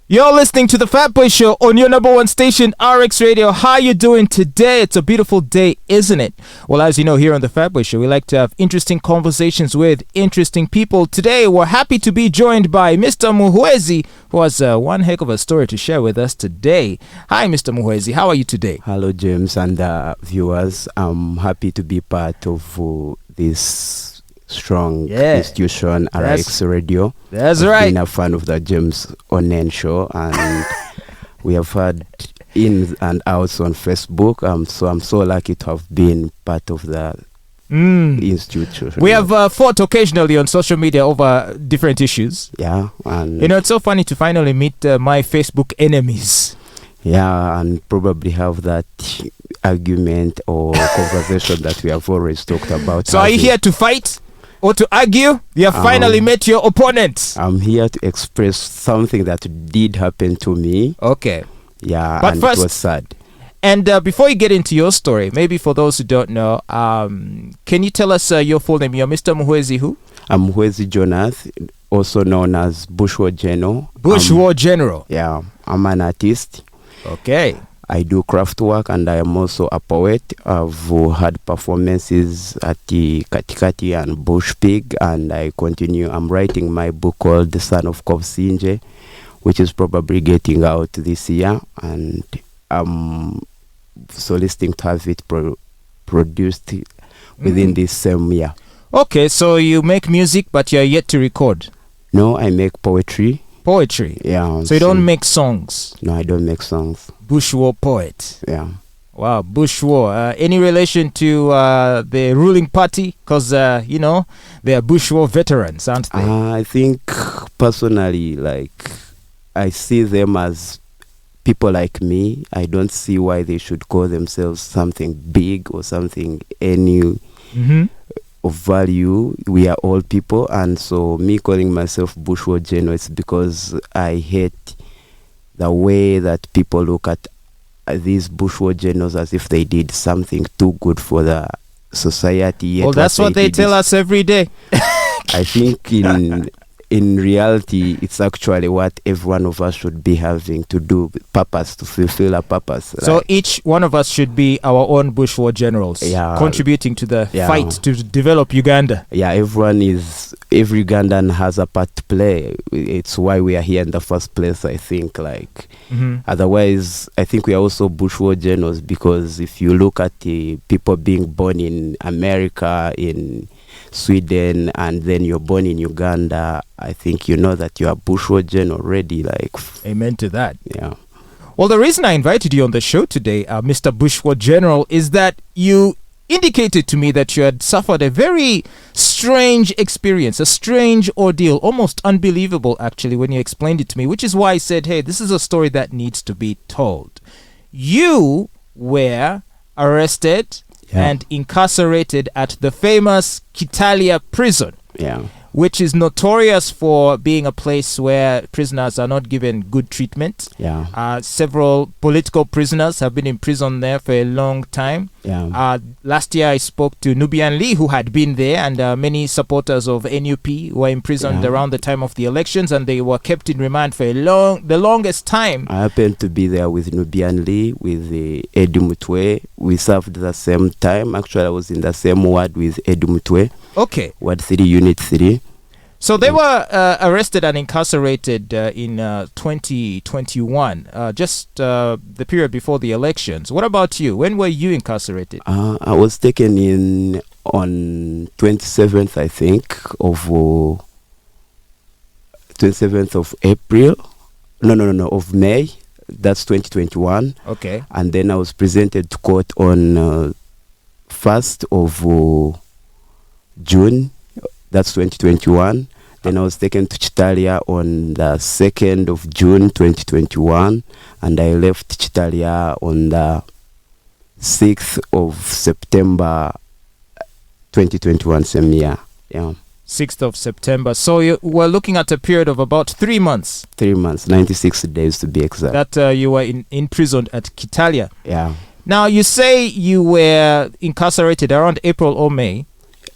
You're listening to the Fatboy Show on your number one station, RX Radio. How you doing today? It's a beautiful day, isn't it? Well, as you know, here on the Fatboy Show, we like to have interesting conversations with interesting people. Today, we're happy to be joined by Mr. Muhwezi, who has one heck of a story to share with us today. Hi, Mr. Muhwezi. How are you today? Hello, James and viewers. I'm happy to be part of this strong institution, RX Radio. That's I've right. been a fan of the James Onen show, and we have had ins and outs on Facebook. So I'm so lucky to have been part of the institution. We have fought occasionally on social media over different issues. Yeah, and you know, it's so funny to finally meet my Facebook enemies. Yeah, and probably have that argument or conversation that we have always talked about. So are you here to fight? Or to argue? You have finally met your opponent. I'm here to express something that did happen to me. Okay. Yeah, but and first, it was sad. And before you get into your story, maybe for those who don't know, can you tell us your full name? You're Mr. Muhwezi who? I'm Muhwezi Jonath, also known as BushWarGeneral. BushWarGeneral. Yeah, I'm an artist. Okay. I do craft work and I am also a poet. I've had performances at the Katikati and Bush Pig, and I continue. I'm writing my book called The Son of Kovsinje, which is probably getting out this year, and I'm soliciting to have it produced within this same year. Okay, so you make music, but you're yet to record. No, I make poetry. Poetry? Yeah. So you don't make songs? No, I don't make songs. Bushwar poet. Yeah. Wow, Bushwar. Any relation to the ruling party? Because, you know, they are Bushwar veterans, aren't they? I think personally, like, I see them as people like me. I don't see why they should call themselves something big or something any of value. We are all people, and so me calling myself BushWarGeneral is because I hate the way that people look at these BushWarGenerals as if they did something too good for the society. Well, that's what they tell us every day. I think in reality, it's actually what every one of us should be having to do, purpose, to fulfill a purpose. So right? each one of us should be our own BushWarGenerals, contributing to the fight to develop Uganda. Yeah, every Ugandan has a part to play. It's why we are here in the first place, I think. Like, otherwise, I think we are also BushWarGenerals, because if you look at the people being born in America, in Sweden, and then you're born in Uganda, I think you know that you are BushWarGeneral already. Like, amen to that. Yeah. Well, the reason I invited you on the show today, Mr. BushWarGeneral, is that you indicated to me that you had suffered a very strange experience, a strange ordeal, almost unbelievable actually when you explained it to me, which is why I said, hey, this is a story that needs to be told. You were arrested and incarcerated at the famous Kitalya prison, which is notorious for being a place where prisoners are not given good treatment. Several political prisoners have been in prison there for a long time. Last year I spoke to Nubian Lee, who had been there, and many supporters of NUP were imprisoned around the time of the elections, and they were kept in remand for the longest time. I happened to be there with Nubian Lee, with Eddie Mutwe. We served the same time. Actually, I was in the same ward with Eddie Mutwe. Okay. Ward 3, Unit 3. So they were arrested and incarcerated in 2021, just the period before the elections. What about you? When were you incarcerated? I was taken in on 27th, I think, of 27th of April. No, of May. That's 2021. Okay. And then I was presented to court on 1st of June. That's 2021. Then I was taken to Kitalya on the 2nd of June 2021, and I left Kitalya on the 6th of September 2021, same year. Yeah. 6th of September. So you were looking at a period of about 3 months. 3 months, 96 days to be exact. That you were imprisoned at Kitalya. Yeah. Now, you say you were incarcerated around April or May.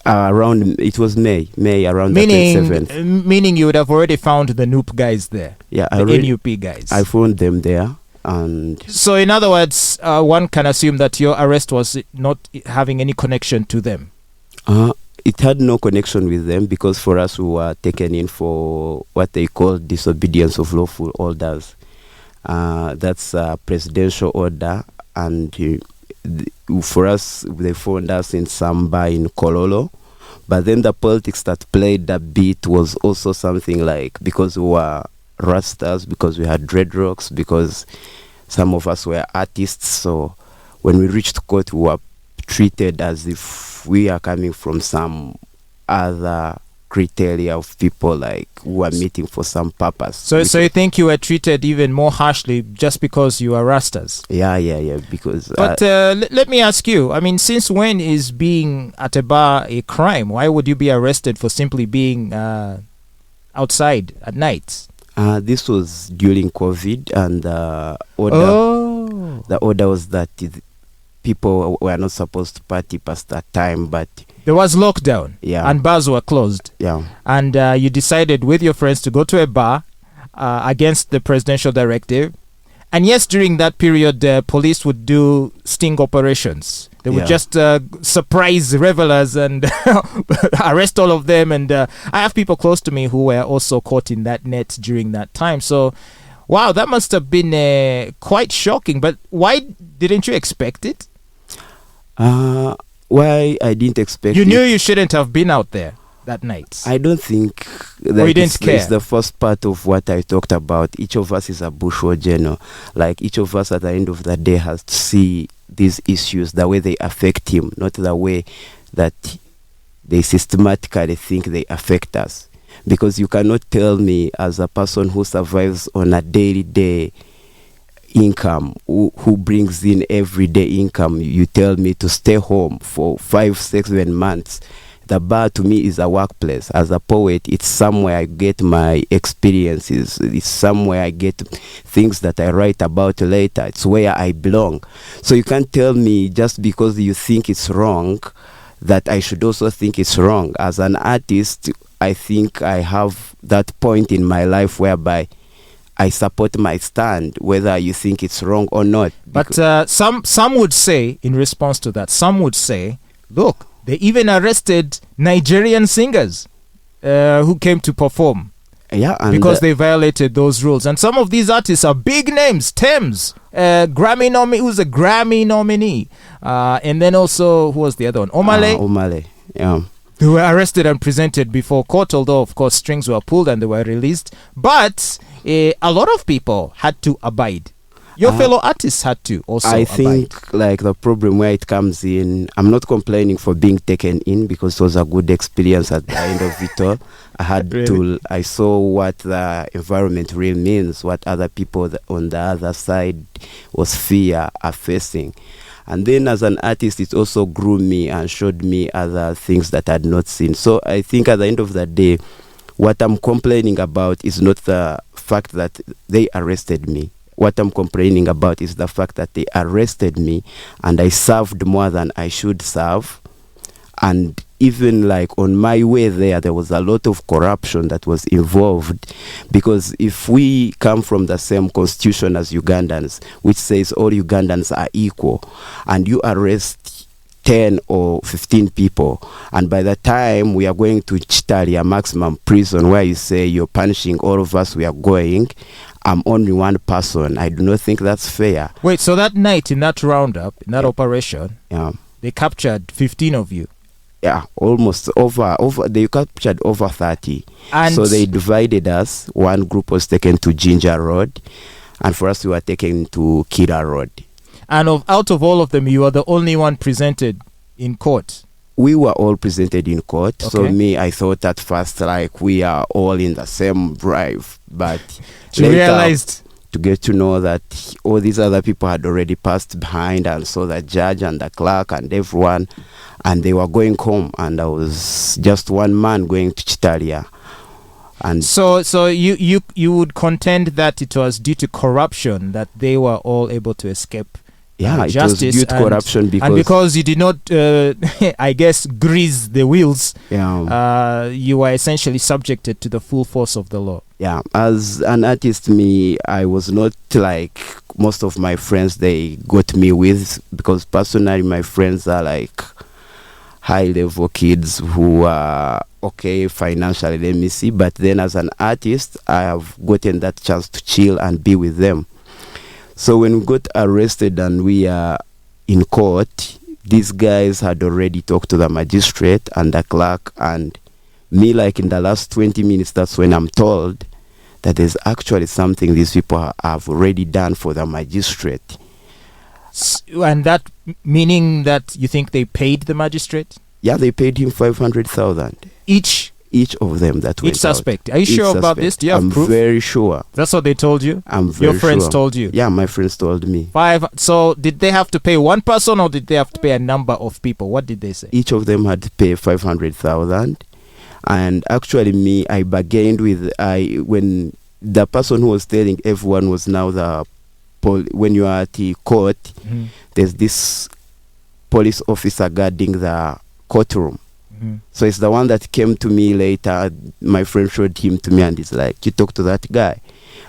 Around it was May around the Meaning, 27th. meaning you would have already found the Noop guys there, Yeah, the NUP guys. I found them there, and So, in other words, one can assume that your arrest was not having any connection to them. it had no connection with them, because for us we were taken in for what they call disobedience of lawful orders. That's a presidential order, and for us they found us in some bar in Kololo. But then the politics that played a bit was also something like, because we were rastas, because we had dreadlocks, because some of us were artists. So when we reached court, we were treated as if we are coming from some other criteria of people, like who are meeting for some purpose. So you think you were treated even more harshly just because you are rastas? Yeah, because... But let me ask you, I mean, since when is being at a bar a crime? Why would you be arrested for simply being outside at night? This was during COVID, and the order was that people were not supposed to party past that time, but... There was lockdown, Yeah. and bars were closed. Yeah. And you decided with your friends to go to a bar against the presidential directive. And yes, during that period, police would do sting operations. They would just surprise revelers and arrest all of them. And I have people close to me who were also caught in that net during that time. So, wow, that must have been quite shocking. But why didn't you expect it? Why I didn't expect You it? knew you shouldn't have been out there that night. I don't think you that didn't care? it's the first part of what I talked about. Each of us is a BushWarGeneral. Like, each of us at the end of the day has to see these issues the way they affect him, not the way that they systematically think they affect us. Because you cannot tell me, as a person who survives on a daily income, who brings in everyday income, you tell me to stay home for 5, 6, 7 months. The bar to me is a workplace. As a poet, it's somewhere I get my experiences. It's somewhere I get things that I write about later. It's where I belong. So you can't tell me just because you think it's wrong that I should also think it's wrong. As an artist, I think I have that point in my life whereby I support my stand, whether you think it's wrong or not. But some would say, in response to that, some would say, look, they even arrested Nigerian singers who came to perform because they violated those rules. And some of these artists are big names. Thames, who's a Grammy nominee. And then also, who was the other one? Omale, yeah. They were arrested and presented before court, although, of course, strings were pulled and they were released. But a lot of people had to abide. Your fellow artists had to also abide. I think, like, the problem where it comes in, I'm not complaining for being taken in, because it was a good experience at the end of it all. I had I saw what the environment really means, what other people on the other side was are facing. And then as an artist, it also grew me and showed me other things that I had not seen. So I think at the end of the day, what I'm complaining about is not the fact that they arrested me. What I'm complaining about is the fact that they arrested me and I served more than I should serve. And even like on my way there was a lot of corruption that was involved, because if we come from the same constitution as Ugandans, which says all Ugandans are equal, and you arrest 10 or 15 people, and by the time we are going to Kitalya maximum prison, where you say you're punishing all of us, we are going, I'm only one person. I do not think that's fair. Wait, so that night in that roundup, in that operation, they captured 15 of you? Yeah, almost over. They captured over 30. And so they divided us. One group was taken to Ginger Road, and for us, we were taken to Kira Road. And out of all of them, you were the only one presented in court? We were all presented in court. Okay. So me, I thought at first, like, we are all in the same drive. But you realized, to get to know that all these other people had already passed behind, and saw the judge and the clerk and everyone, and they were going home, and I was just one man going to Kitalya. And so you would contend that it was due to corruption that they were all able to escape Yeah, it was justice youth corruption and because you did not, I guess, grease the wheels. Yeah. You were essentially subjected to the full force of the law. Yeah, as an artist, me, I was not like most of my friends they got me with, because personally my friends are like high level kids who are okay financially, let me see, but then as an artist I have gotten that chance to chill and be with them. So when we got arrested and we are in court, these guys had already talked to the magistrate and the clerk, and me, like in the last 20 minutes, that's when I'm told that there's actually something these people have already done for the magistrate. And that meaning that you think they paid the magistrate? Yeah, they paid him 500,000. Each of them that went each suspect. out. Are you sure about this? Do you have I'm proof? very sure. That's what they told you? I'm very Your friends sure. told you? Yeah, my friends told me. So did they have to pay one person or did they have to pay a number of people? What did they say? Each of them had to pay 500,000. And actually me, I bargained with, when the person who was telling everyone was now when you are at the court, there's this police officer guarding the courtroom. So it's the one that came to me later. My friend showed him to me and he's like, you talk to that guy.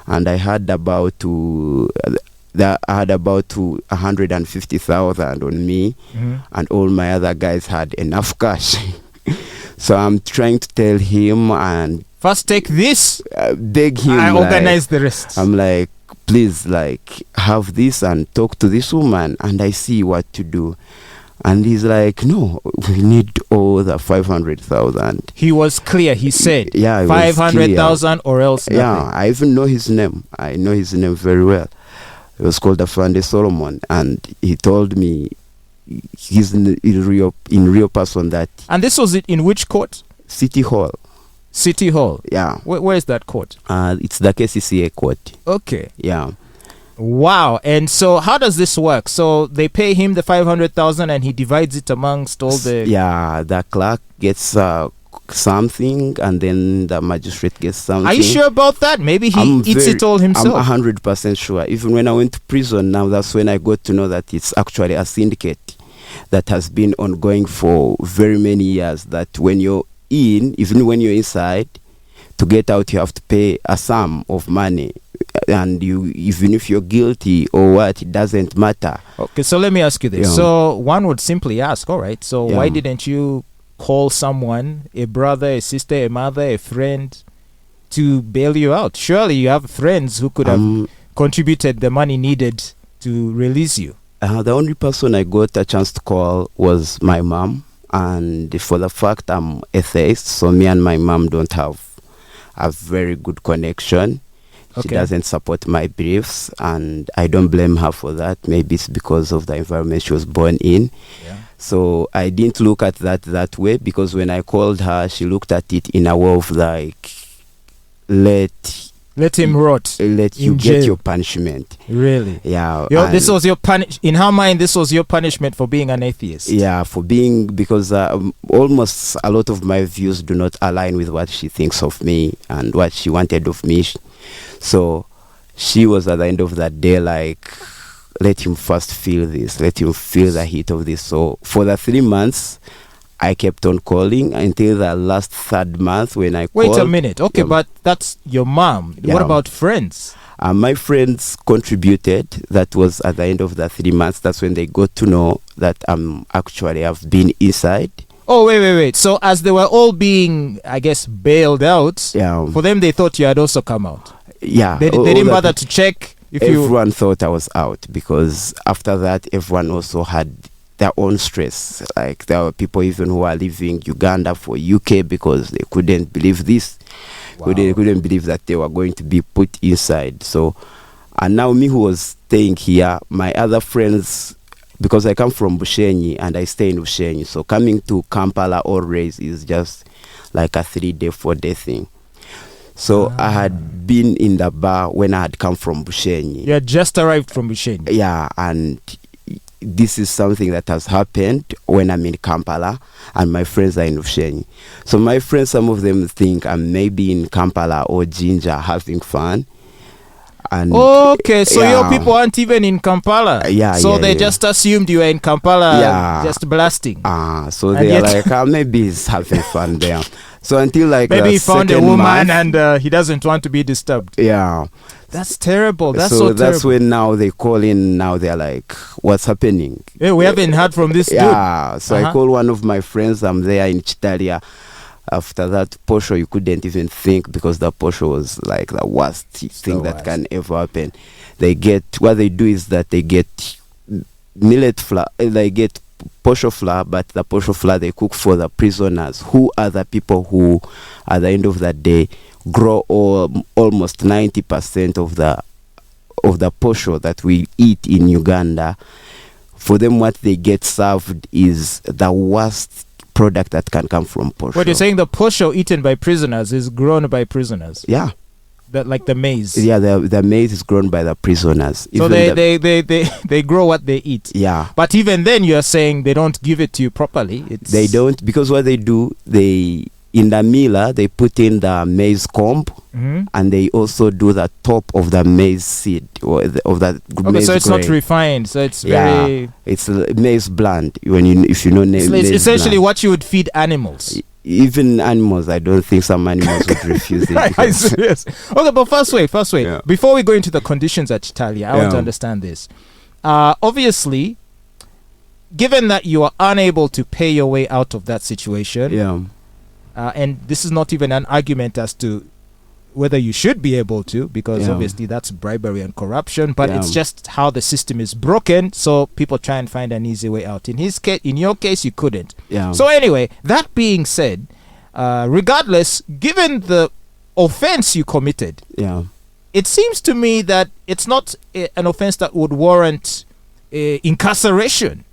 And I had about 150,000 on me, and all my other guys had enough cash. So I'm trying to tell him and first take this, beg him. I organize the rest. I'm like, please, like, have this and talk to this woman and I see what to do. And he's like, no, we need all the 500,000. He was clear. He said, yeah, 500,000 or else nothing. Yeah, I even know his name. I know his name very well. It was called Afande Solomon. And he told me he's in real person that. And this was in which court? City Hall. City Hall? Yeah. Where is that court? It's the KCCA court. Okay. Yeah. Wow. And so how does this work? So they pay him the 500,000 and he divides it amongst all the... Yeah, the clerk gets something and then the magistrate gets something. Are you sure about that? Maybe he eats it all himself. I'm 100% sure. Even when I went to prison now, that's when I got to know that it's actually a syndicate that has been ongoing for very many years, that when you're in, even when you're inside, to get out you have to pay a sum of money. And you, even if you're guilty or what, it doesn't matter. Okay, so let me ask you this. Yeah. So one would simply ask, all right, so Yeah. why didn't you call someone, a brother, a sister, a mother, a friend, to bail you out? Surely you have friends who could have contributed the money needed to release you. The only person I got a chance to call was my mom. And for the fact I'm atheist, so me and my mom don't have a very good connection. She doesn't support my beliefs, and I don't blame her for that. Maybe it's because of the environment she was born in. Yeah. So I didn't look at that way, because when I called her, she looked at it in a way of like, let him rot. Let you jail. get your punishment. Really? Yeah. This was your in her mind, this was your punishment for being an atheist. Yeah, because almost a lot of my views do not align with what she thinks of me and what she wanted of me. So she was at the end of that day like, let him first feel this, let him feel the heat of this. So for the 3 months, I kept on calling until the last third month when I called. Wait a minute. Okay, but that's your mom. Yeah. What about friends? My friends contributed. That was at the end of the 3 months. That's when they got to know that I've been inside. Oh, wait. So as they were all being, I guess, bailed out, for them they thought you had also come out. Yeah. They didn't bother to check if everyone thought I was out, because after that everyone also had their own stress. Like there were people even who are leaving Uganda for UK because they couldn't believe this. Wow. They couldn't believe that they were going to be put inside. So, and now me who was staying here, my other friends, because I come from Bushenyi and I stay in Bushenyi, so coming to Kampala always is just like a 3-day, 4-day thing. So I had been in the bar when I had come from Bushenyi. You had just arrived from Bushenyi. Yeah, and this is something that has happened when I'm in Kampala and my friends are in Bushenyi. So my friends, some of them think I'm maybe in Kampala or Jinja having fun. And Okay, so yeah. your people aren't even in Kampala. So they just assumed you were in Kampala, just blasting. So And they're like, maybe he's having fun there. So until like maybe he found a woman month, and he doesn't want to be disturbed. Yeah. That's terrible. That's so so that's terrible. when now they call in. Now they're like, what's happening? Hey, we haven't heard from this dude. Yeah. So I call one of my friends. I'm there in Kitalya. After that Posho, you couldn't even think, because the Posho was like the worst thing that can ever happen. What they do is that they get millet flour, they get Posho flour, but the Posho flour they cook for the prisoners, who are the people who, at the end of the day, grow almost 90% of the Posho that we eat in Uganda. For them, what they get served is the worst product that can come from Posho. What you're saying, the Posho eaten by prisoners is grown by prisoners? Yeah. Like the maize. Yeah, the maize is grown by the prisoners. So they grow what they eat. Yeah. But even then, you're saying they don't give it to you properly. They don't, because what they do, in the miller, they put in the maize comb, and they also do the top of the maize seed, or of that maize so it's grain. not refined. So it's very... It's maize bland. If you know maize it's essentially bland. what you would feed animals. Even animals, I don't think some animals would refuse it. I'm serious. Okay, but first way. Yeah. Before we go into the conditions at Kitalya, I want to understand this. Obviously, given that you are unable to pay your way out of that situation, and this is not even an argument as to whether you should be able to, because obviously that's bribery and corruption, but it's just how the system is broken, so people try and find an easy way out. In your case, you couldn't. So anyway, that being said, regardless, given the offense you committed, it seems to me that it's not an offense that would warrant incarceration.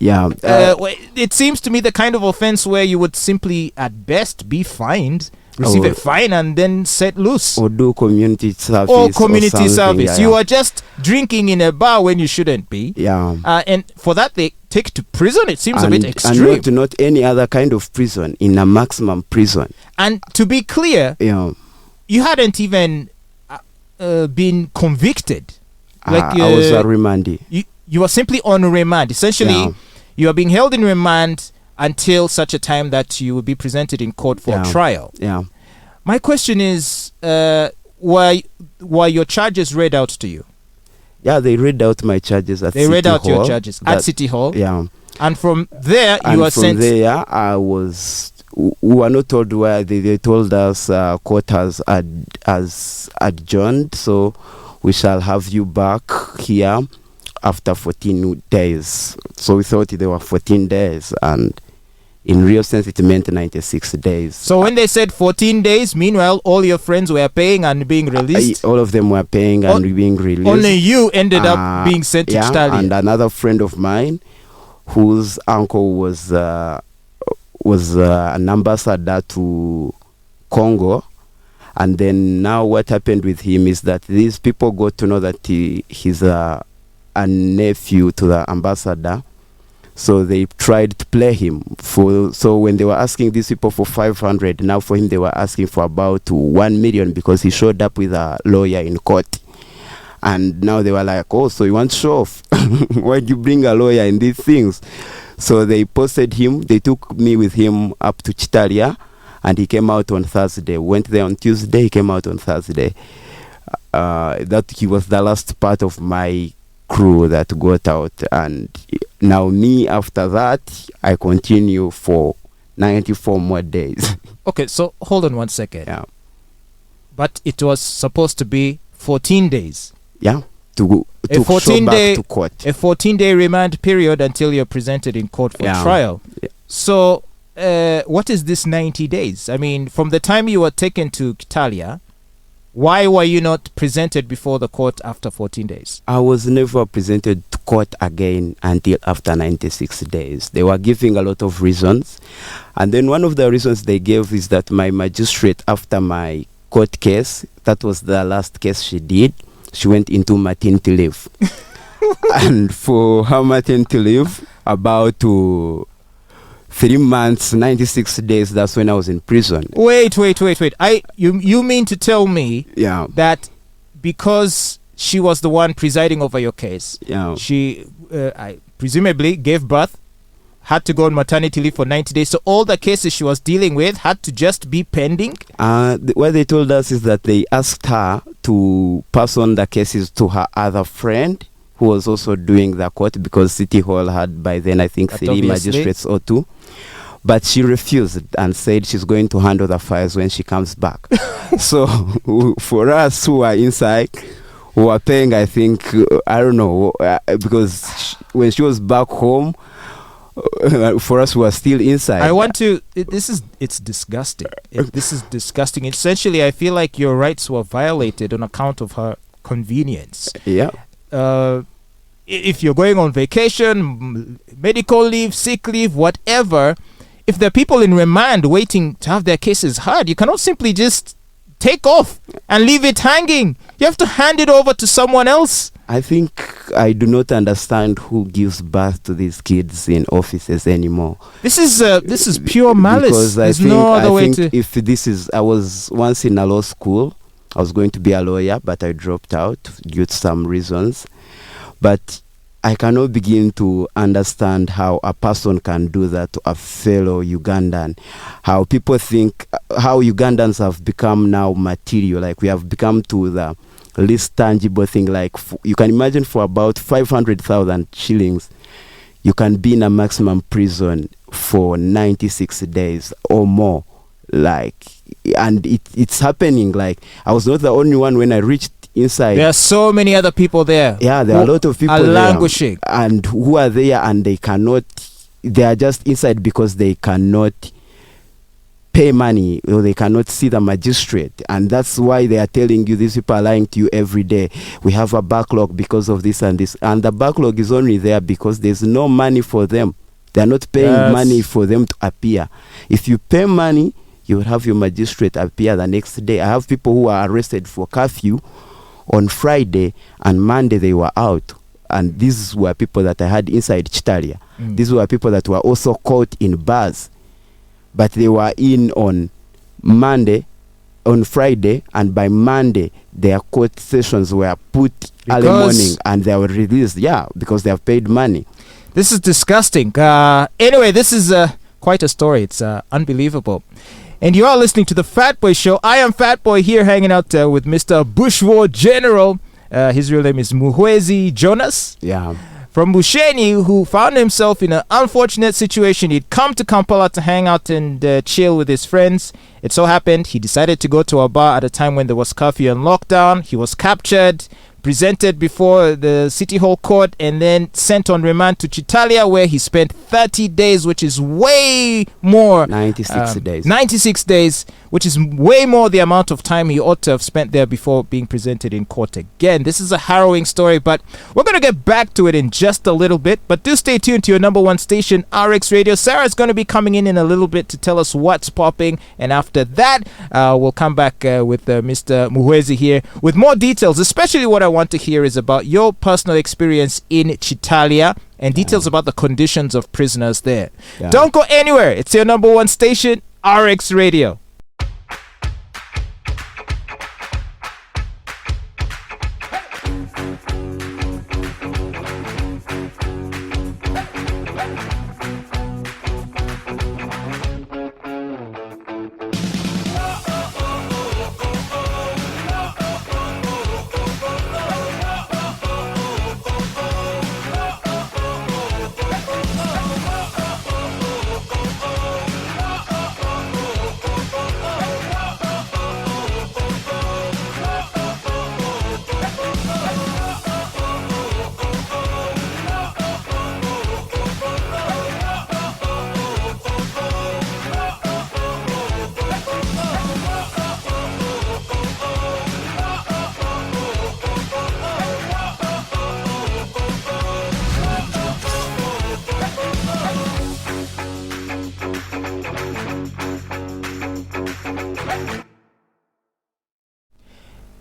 It seems to me the kind of offense where you would simply, at best, be fined, receive a fine, and then set loose. Or do community service. You are just drinking in a bar when you shouldn't be. And for that, they take to prison. It seems a bit extreme. And not any other kind of prison, in a maximum prison. And to be clear, you hadn't even been convicted. I was a remandee. You are simply on remand. Essentially, you are being held in remand until such a time that you will be presented in court for trial. My question is, were your charges read out to you? Yeah, they read out my charges at City Hall. They read out your charges at City Hall? Yeah. And from there, you were sent... And from there, we were not told where. They told us court has adjourned, so we shall have you back here after 14 days. So we thought there were 14 days, and in real sense it meant 96 days. So when they said 14 days, meanwhile all your friends were paying and being released? All of them were paying and being released. Only you ended up being sent to Kitalya. And another friend of mine whose uncle was an ambassador to Congo. And then now what happened with him is that these people got to know that he's a nephew to the ambassador, so they tried to play him. So when they were asking these people for 500, now for him they were asking for about 1 million, because he showed up with a lawyer in court. And now they were like, oh, so you want to show off? Why do you bring a lawyer in these things? So they posted him. They took me with him up to Kitalya, and he came out on Thursday. Went there on Tuesday, he came out on Thursday. That he was the last part of my crew that got out, and now me, after that, I continue for 94 more days. Okay, so hold on 1 second. But it was supposed to be 14 days. To show back to court. A 14-day remand period until you're presented in court for trial. So what is this 90 days? I mean, from the time you were taken to Kitalya, why were you not presented before the court after 14 days? I was never presented to court again until after 96 days. They were giving a lot of reasons. And then one of the reasons they gave is that my magistrate, after my court case, that was the last case she did, she went into maternity leave. And for her maternity leave, about 3 months, 96 days, that's when I was in prison. Wait. You mean to tell me that because she was the one presiding over your case, Yeah. she I presumably gave birth, had to go on maternity leave for 90 days. So all the cases she was dealing with had to just be pending. What they told us is that they asked her to pass on the cases to her other friend who was also doing the court, because City Hall had by then, I think, But 3 obviously- magistrates or 2. But she refused and said she's going to handle the files when she comes back. So for us who are inside, who are paying, I think, I don't know, because when she was back home, for us who are still inside. It's disgusting. This is disgusting. Essentially, I feel like your rights were violated on account of her convenience. Yeah. If you're going on vacation, medical leave, sick leave, whatever, if there are people in remand waiting to have their cases heard, you cannot simply just take off and leave it hanging. You have to hand it over to someone else. I think I do not understand who gives birth to these kids in offices anymore. This is pure malice. Because There's no other way to. if this is, I was once in a law school. I was going to be a lawyer, but I dropped out due to some reasons. But I cannot begin to understand how a person can do that to a fellow Ugandan. How people think, how Ugandans have become now material. Like we have become to the least tangible thing. Like you can imagine, for about 500,000 shillings, you can be in a maximum prison for 96 days or more. Like, and it's happening. Like, I was not the only one when I reached inside. There are so many other people there. Yeah, there are a lot of people are there languishing, and who are there, and they are just inside because they cannot pay money, or they cannot see the magistrate. And that's why they are telling you, these people are lying to you every day. We have a backlog because of this and this. And the backlog is only there because there's no money for them. They're not paying money for them to appear. If you pay money, you will have your magistrate appear the next day. I have people who are arrested for curfew on Friday, and Monday they were out. And these were people that I had inside Kitalya. These were people that were also caught in bars. But they were in on Friday, and by Monday, their court sessions were put early morning, and they were released. Yeah, because they have paid money. This is disgusting. Anyway, this is quite a story. It's unbelievable. And you are listening to the Fatboy Show. I am Fatboy here, hanging out with Mr. BushWarGeneral. His real name is Muhwezi Jonath. Yeah. From Busheni, who found himself in an unfortunate situation. He'd come to Kampala to hang out and chill with his friends. It so happened he decided to go to a bar at a time when there was curfew and lockdown. He was captured, presented before the City Hall court, and then sent on remand to Kitalya, where he spent 30 days, which is way more. 96 days. 96 days, which is way more the amount of time he ought to have spent there before being presented in court again. This is a harrowing story, but we're going to get back to it in just a little bit. But do stay tuned to your number one station, RX Radio. Sarah's going to be coming in a little bit to tell us what's popping. And after that, we'll come back with Mr. Muhwezi here with more details. Especially what I want to hear is about your personal experience in Kitalya and details about the conditions of prisoners there. Yeah. Don't go anywhere. It's your number one station, RX Radio.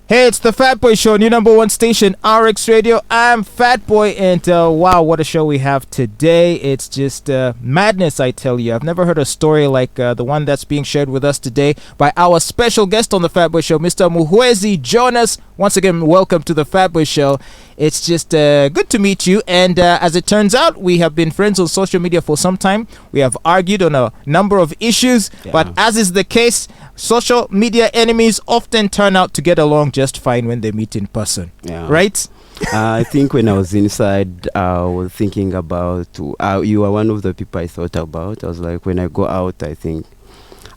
Hey, it's the Fatboy Show, new number one station, RX Radio. I'm Fatboy, and wow, what a show we have today. It's just madness, I tell you. I've never heard a story like the one that's being shared with us today by our special guest on the Fatboy Show, Mr. Muhwezi Jonath. Once again, welcome to the Fatboy Show. It's just good to meet you, and as it turns out, we have been friends on social media for some time. We have argued on a number of issues, but as is the case, social media enemies often turn out to get along just fine when they meet in person. Right? I think when I was inside, I was thinking about, you are one of the people I thought about. I was like, when I go out, I think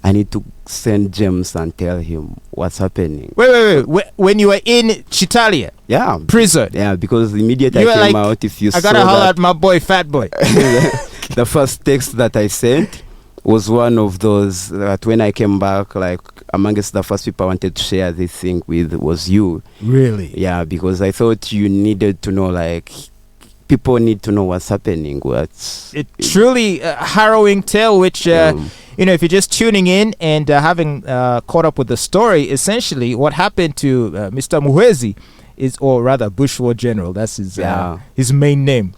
I need to send James and tell him what's happening. Wait. When you were in Kitalya? Yeah. Prison? Yeah, because immediately I came out, if you I gotta holler at my boy, Fatboy. The first text that I sent was one of those that when I came back, like amongst the first people I wanted to share this thing with was you. Really? Yeah, because I thought you needed to know, like, people need to know what's happening. Truly a harrowing tale, which, you know, if you're just tuning in and having caught up with the story, essentially what happened to Mr. Muhwezi is, or rather BushWarGeneral, that's his main name.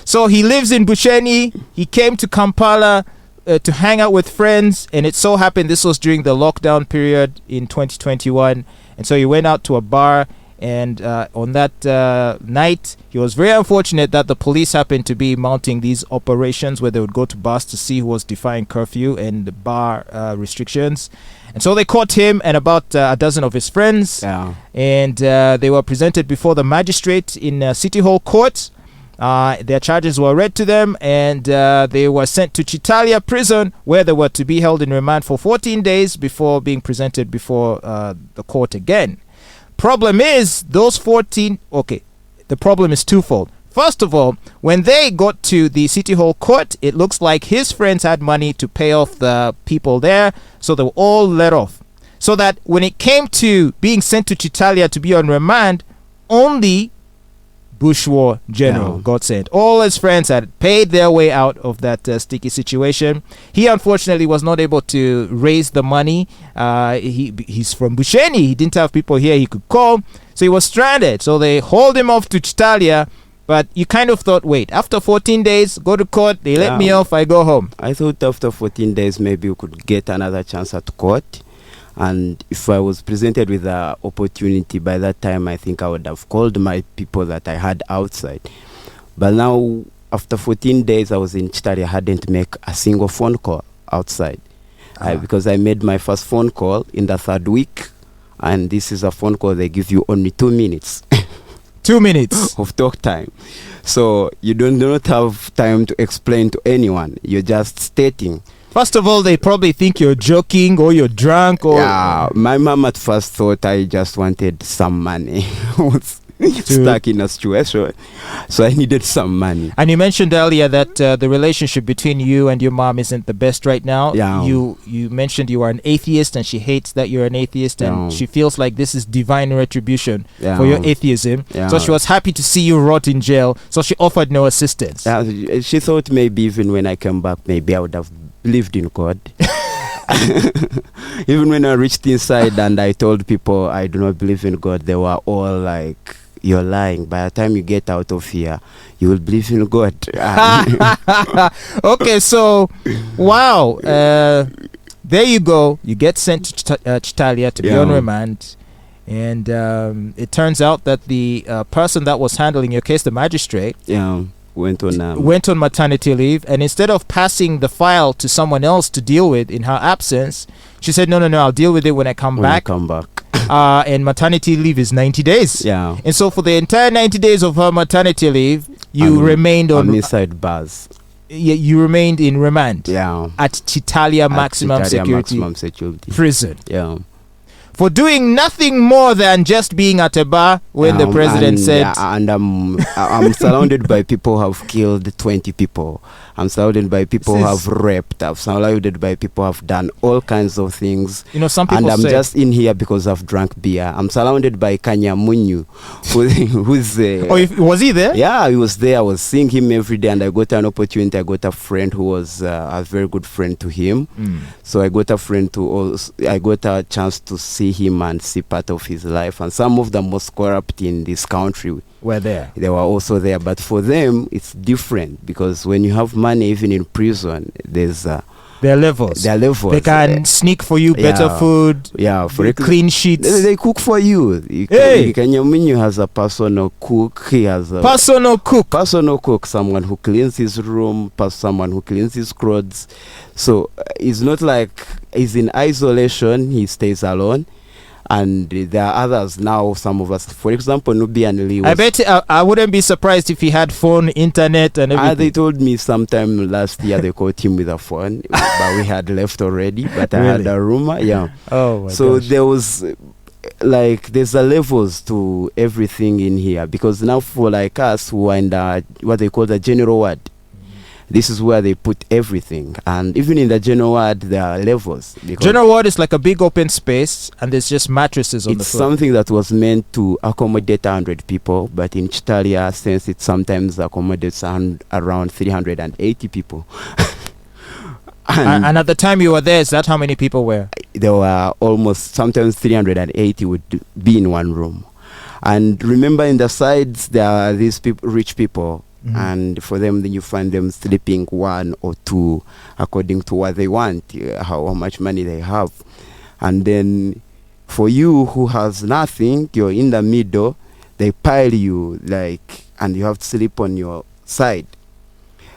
So he lives in Busheni. He came to Kampala to hang out with friends, and it so happened this was during the lockdown period in 2021. And so he went out to a bar, and on that night, he was very unfortunate that the police happened to be mounting these operations where they would go to bars to see who was defying curfew and the bar restrictions. And so they caught him and about a dozen of his friends, and they were presented before the magistrate in City Hall Court. Their charges were read to them, and they were sent to Kitalya prison, where they were to be held in remand for 14 days before being presented before the court again. Problem is, those 14... Okay, the problem is twofold. First of all, when they got to the City Hall Court, it looks like his friends had money to pay off the people there, so they were all let off. So that when it came to being sent to Kitalya to be on remand, only BushWarGeneral got sent. All his friends had paid their way out of that sticky situation. He unfortunately was not able to raise the money. He's from Busheni. He didn't have people here he could call, so he was stranded. So they hauled him off to Kitalya. But you kind of thought, wait, after 14 days, go to court, they let me off, I go home. I thought after 14 days, maybe we could get another chance at court. And if I was presented with the opportunity by that time, I think I would have called my people that I had outside. But now, after 14 days, I was in Kitalya, I hadn't made a single phone call outside. Because I made my first phone call in the third week. And this is a phone call they give you only 2 minutes. 2 minutes of talk time. So you do not have time to explain to anyone. You're just stating. First of all, they probably think you're joking or you're drunk. Or my mom at first thought I just wanted some money. I was stuck in a situation, so I needed some money. And you mentioned earlier that the relationship between you and your mom isn't the best right now. You mentioned you are an atheist, and she hates that you're an atheist, and she feels like this is divine retribution for your atheism. So she was happy to see you rot in jail, so she offered no assistance. She thought maybe even when I came back, maybe I would have believed in God. Even when I reached inside and I told people I do not believe in God, they were all like, you're lying. By the time you get out of here, you will believe in God. Okay, so wow, there you go. You get sent to Kitalya to be on remand, and it turns out that the person that was handling your case, the magistrate, went on maternity leave, and instead of passing the file to someone else to deal with in her absence, she said, no, I'll deal with it when I come back. And maternity leave is 90 days. And so for the entire 90 days of her maternity leave, you remained on inside bars. You remained in remand at Kitalya maximum security prison. For doing nothing more than just being at a bar when the president said... and I'm surrounded by people who have killed 20 people. I'm surrounded by people who have raped. I'm surrounded by people who have done all kinds of things. You know, some people and I'm say, just in here because I've drank beer. I'm surrounded by Kanyamunyu, who's was he there? Yeah, he was there. I was seeing him every day, and I got an opportunity. I got a friend who was a very good friend to him. So I got I got a chance to see him and see part of his life. And some of the most corrupt in this country were there. They were also there. But for them, it's different, because when you have money, even in prison, there's there are levels. They can sneak for you better food. Yeah, for clean sheets. They cook for you. Kanyamunyu has a personal cook. He has a personal cook. Someone who cleans his room, someone who cleans his clothes. So it's not like he's in isolation. He stays alone. And there are others now, some of us, for example, Nubi and Lee. I bet I wouldn't be surprised if he had phone, internet, and everything. They told me sometime last year they caught him with a phone, but we had left already. But I had a rumor, yeah. Oh, my so gosh. there was, there's a levels to everything in here, because now for like us who are in the, what they call the general ward, this is where they put everything. And even in the general ward, there are levels. General ward is like a big open space, and there's just mattresses on the floor. It's something that was meant to accommodate 100 people, but in Kitalya, since it sometimes accommodates around 380 people. and at the time you were there, is that how many people were? There were almost, sometimes 380 would be in one room. And remember, in the sides, there are these rich people. And for them, then you find them sleeping one or two according to what they want, how much money they have. And then for you who has nothing, you're in the middle, they pile you, and you have to sleep on your side.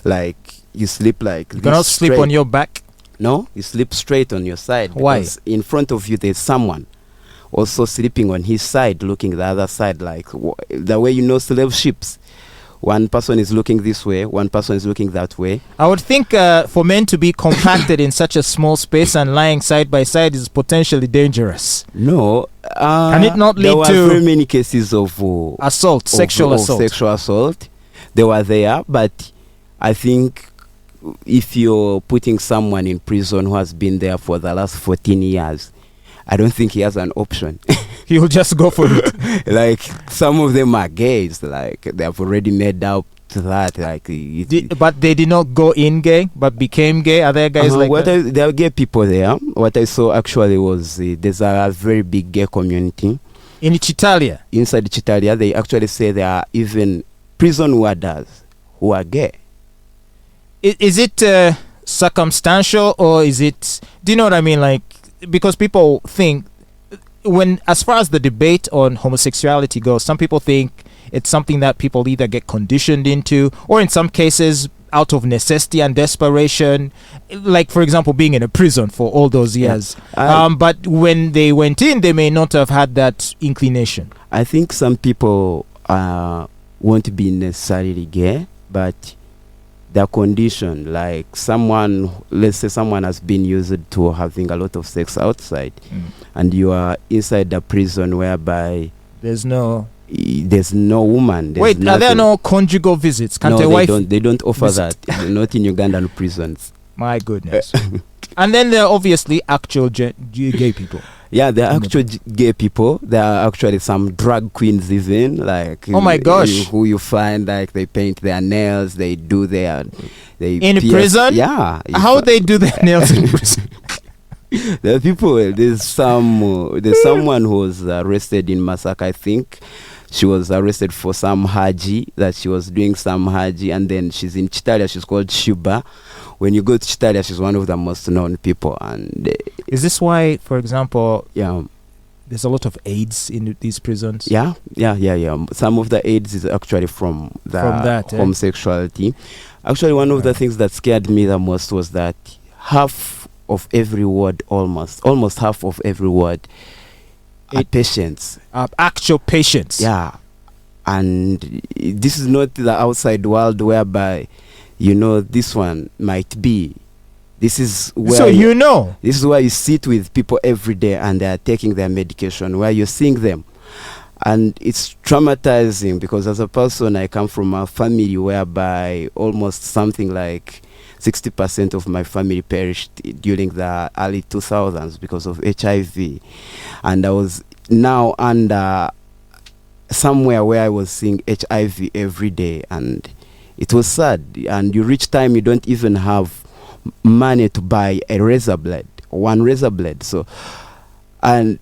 You sleep like you cannot sleep on your back? No, you sleep straight on your side. Why? Because in front of you, there's someone also sleeping on his side, looking the other side, like the way slave ships. One person is looking this way, one person is looking that way. I would think for men to be compacted in such a small space and lying side by side is potentially dangerous. No. Can it not lead there were to very many cases of assault, sexual assault? Sexual assault. They were there, but I think if you're putting someone in prison who has been there for the last 14 years, I don't think he has an option. He'll just go for it. Some of them are gays. They have already made up to that. But they did not go in gay, but became gay. Are there guys that? There are gay people there. What I saw actually was there's a very big gay community. In Kitalya? Inside Kitalya, they actually say there are even prison warders who are gay. Is it circumstantial, or is it... Do you know what I mean? Because people think... as far as the debate on homosexuality goes, some people think it's something that people either get conditioned into, or in some cases out of necessity and desperation, like for example being in a prison for all those years. But when they went in, they may not have had that inclination. I think some people won't be necessarily gay, but their condition, let's say someone has been used to having a lot of sex outside, and you are inside the prison whereby there's no woman. Wait, nothing. Are there no conjugal visits? Can't a wife? They don't offer that. Not in Ugandan prisons. My goodness. And then there are obviously actual gay people. Yeah, there are actual gay people. There are actually some drag queens even, oh my gosh, who you find they paint their nails, they do in prison. Yeah. How they do their nails in prison? There are people. There's someone who was arrested in Masaka. I think she was arrested for some haji, that she was doing some haji, and then she's in Kitalya. She's called Shuba. When you go to Kitalya, she's one of the most known people. And is this why, for example, there's a lot of AIDS in these prisons? Yeah. Some of the AIDS is actually from that homosexuality. Actually, one of the things that scared me the most was that half of every ward, almost half of every ward, are patients. Actual patients. Yeah. And this is not the outside world whereby, this one might be. This is where this is where you sit with people every day and they are taking their medication, where you're seeing them. And it's traumatizing, because as a person, I come from a family whereby almost something like 60% of my family perished during the early 2000s because of HIV. And I was now under somewhere where I was seeing HIV every day, and it was sad. And you reach time you don't even have money to buy a razor blade, one razor blade. So, and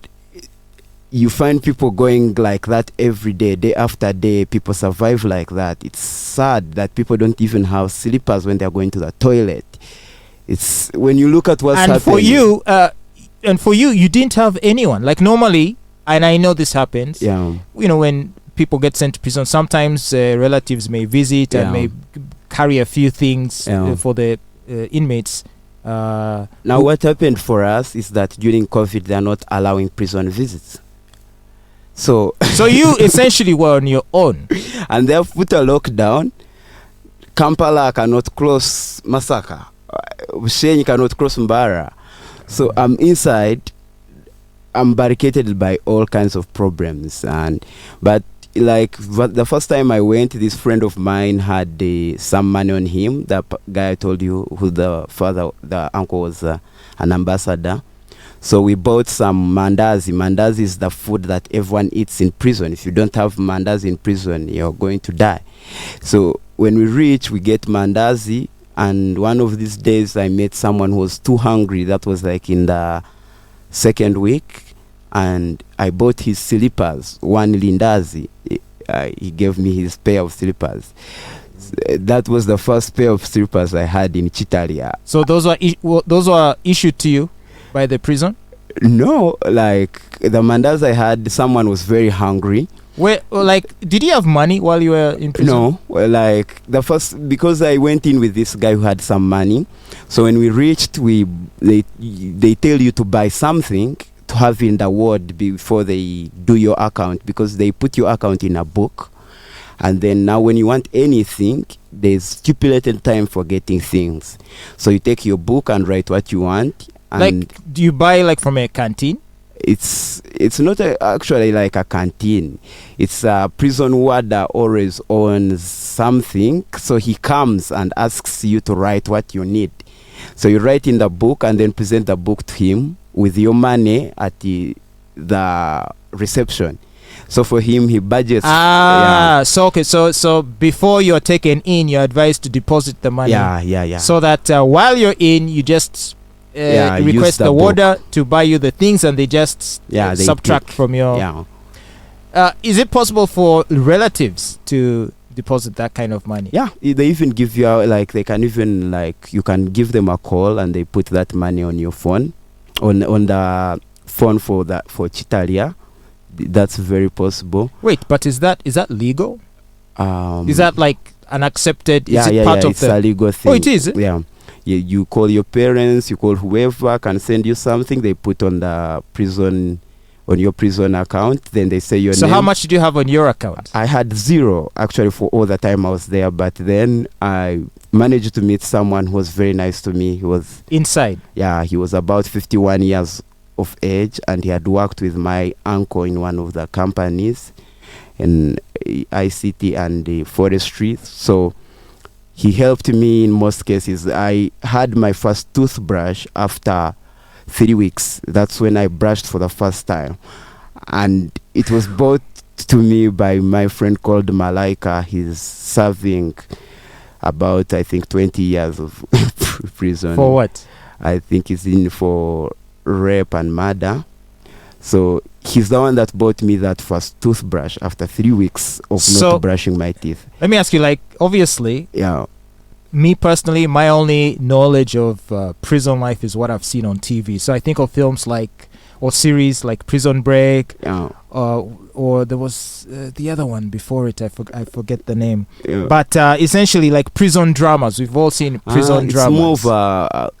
you find people going like that every day, day after day. People survive like that. It's sad that people don't even have slippers when they're going to the toilet. It's when you look at what's happening. For you, you didn't have anyone. Like normally, and I know this happens. Yeah. You know, when people get sent to prison, sometimes relatives may visit and may carry a few things for the inmates. Now, what happened for us is that during COVID, they're not allowing prison visits. So you essentially were on your own. And they've put a lockdown. Kampala cannot cross Masaka. Bushenyi cannot cross Mbara. So I'm inside. I'm barricaded by all kinds of problems. But the first time I went, this friend of mine had some money on him. That guy I told you, who the uncle was an ambassador. So we bought some mandazi. Mandazi is the food that everyone eats in prison. If you don't have mandazi in prison, you're going to die. So when we reach, we get mandazi. And one of these days, I met someone who was too hungry. That was like in the second week. And I bought his slippers, one lindazi. He gave me his pair of slippers. That was the first pair of slippers I had in Kitalya. So those were issued to you by the prison? No, like the mandas I had, someone was very hungry. Did you have money while you were in prison? No, like because I went in with this guy who had some money. So when we reached, they tell you to buy something to have in the ward before they do your account, because they put your account in a book. And then now when you want anything, there's stipulated time for getting things. So you take your book and write what you want. And do you buy from a canteen? It's not actually like a canteen. It's a prison warder always owns something. So he comes and asks you to write what you need. So you write in the book and then present the book to him with your money at the reception. So for him, he budgets. So before you're taken in, you're advised to deposit the money. Yeah. So that while you're in, you just request the warder to buy you the things, and they just subtract from your. Yeah. Is it possible for relatives to deposit that kind of money? Yeah, they even give you they can even you can give them a call and they put that money on your phone, on the phone for Kitalya. That's very possible. Wait, but is that legal? Is that an accepted? Is it part of it's a legal thing. Oh, it is. Yeah. You call your parents, you call whoever can send you something. They put on your prison account. Then they say your name. So how much did you have on your account? I had zero actually for all the time I was there. But then I managed to meet someone who was very nice to me. He was inside. Yeah, he was about 51 years of age, and he had worked with my uncle in one of the companies in ICT and forestry. So he helped me in most cases. I had my first toothbrush after 3 weeks. That's when I brushed for the first time. And it was brought to me by my friend called Malaika. He's serving about, I think, 20 years of prison. For what? I think he's in for rape and murder. So he's the one that bought me that first toothbrush after 3 weeks of not brushing my teeth. Let me ask you, obviously, me personally, my only knowledge of prison life is what I've seen on TV. So I think of films or series like Prison Break, or there was the other one before it. I forget the name. But essentially, prison dramas. We've all seen prison dramas.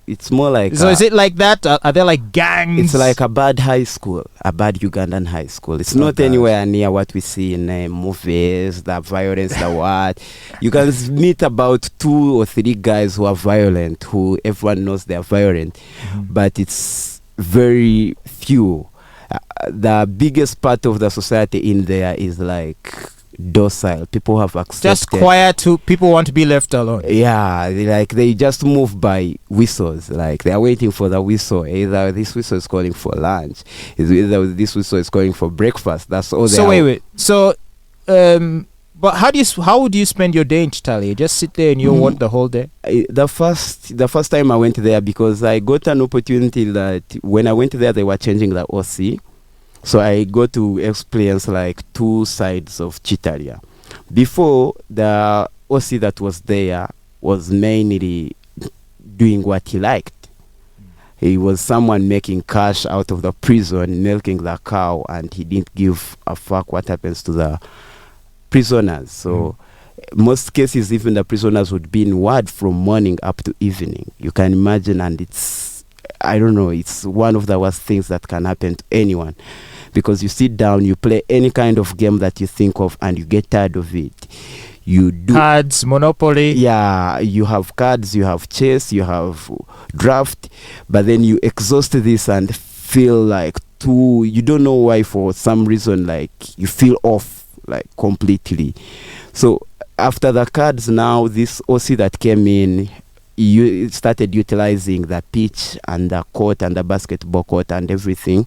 It's more like. So is it like that? Are there gangs? It's like a bad high school, a bad Ugandan high school. It's not anywhere near what we see in movies, the violence, the what. You can meet about 2 or 3 guys who are violent, who everyone knows they are violent, but it's very few. The biggest part of the society in there is docile. People have accepted. Just quiet. People want to be left alone. Yeah, they just move by whistles. Like they are waiting for the whistle. Either this whistle is calling for lunch, either this whistle is calling for breakfast. That's all. So wait. So, but how would you spend your day in Kitalya? Just sit there and you want the whole day? The first time I went there, because I got an opportunity that when I went there they were changing the OC. So I got to experience like two sides of Kitalya. Before, the OC that was there was mainly doing what he liked. He was someone making cash out of the prison, milking the cow, and he didn't give a fuck what happens to the prisoners. So most cases, even the prisoners would be in ward from morning up to evening. You can imagine, and it's one of the worst things that can happen to anyone. Because you sit down, you play any kind of game that you think of, and you get tired of it. You do cards, Monopoly. Yeah, you have cards, you have chess, you have draft, but then you exhaust this and feel like you don't know why, for some reason, like you feel off, like completely. So after the cards, now this OC that came in, you started utilizing the pitch and the court and the basketball court and everything.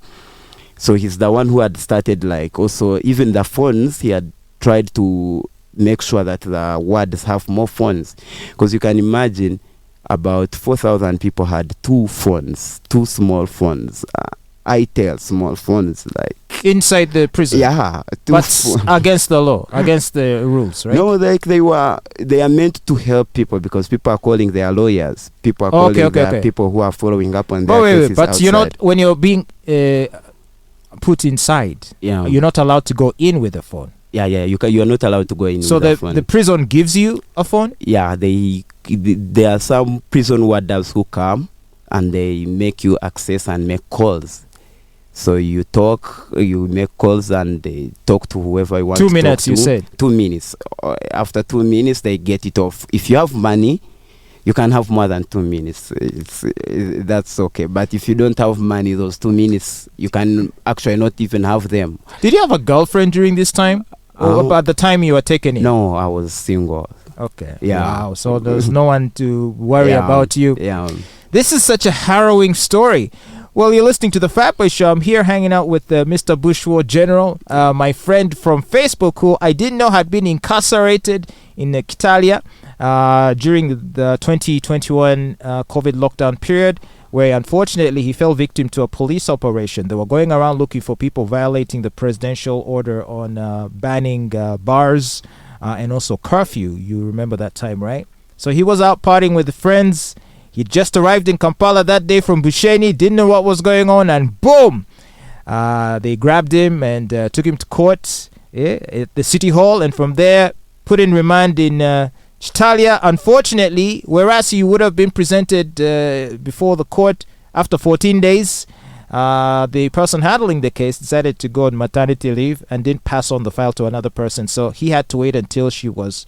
So he's the one who had started, like, also even the phones. He had tried to make sure that the wards have more phones, because you can imagine about 4,000 people had two small phones, ITEL small phones, like inside the prison. Yeah, but against the law, against the rules, right? No, like they are meant to help people, because people are calling their lawyers. People are calling their people who are following up on their cases. But outside. you're not, when you're being put inside, you're not allowed to go in with a phone. Yeah, you're not allowed to go in with a phone. The prison gives you a phone? Yeah, there are some prison warders who come and they make you access and make calls. So you make calls and they talk to whoever you want to talk to. 2 minutes, you said? 2 minutes. After 2 minutes, they get it off. If you have money, you can have more than 2 minutes. That's okay. But if you don't have money, those 2 minutes, you can actually not even have them. Did you have a girlfriend during this time? Or at the time you were taken in? No, I was single. Okay. Yeah. Wow. So there's no one to worry about you. Yeah. This is such a harrowing story. Well, you're listening to the Fatboy Show. I'm here hanging out with Mr. BushWarGeneral, my friend from Facebook, who I didn't know had been incarcerated in Kitalya during the 2021 COVID lockdown period, where unfortunately he fell victim to a police operation. They were going around looking for people violating the presidential order on banning bars and also curfew. You remember that time, right? So he was out partying with friends. He just arrived in Kampala that day from Bushenyi, didn't know what was going on, and boom! They grabbed him and took him to court at the city hall, and from there put in remand in Kitalya. Unfortunately, whereas he would have been presented before the court after 14 days, the person handling the case decided to go on maternity leave and didn't pass on the file to another person. So he had to wait until she was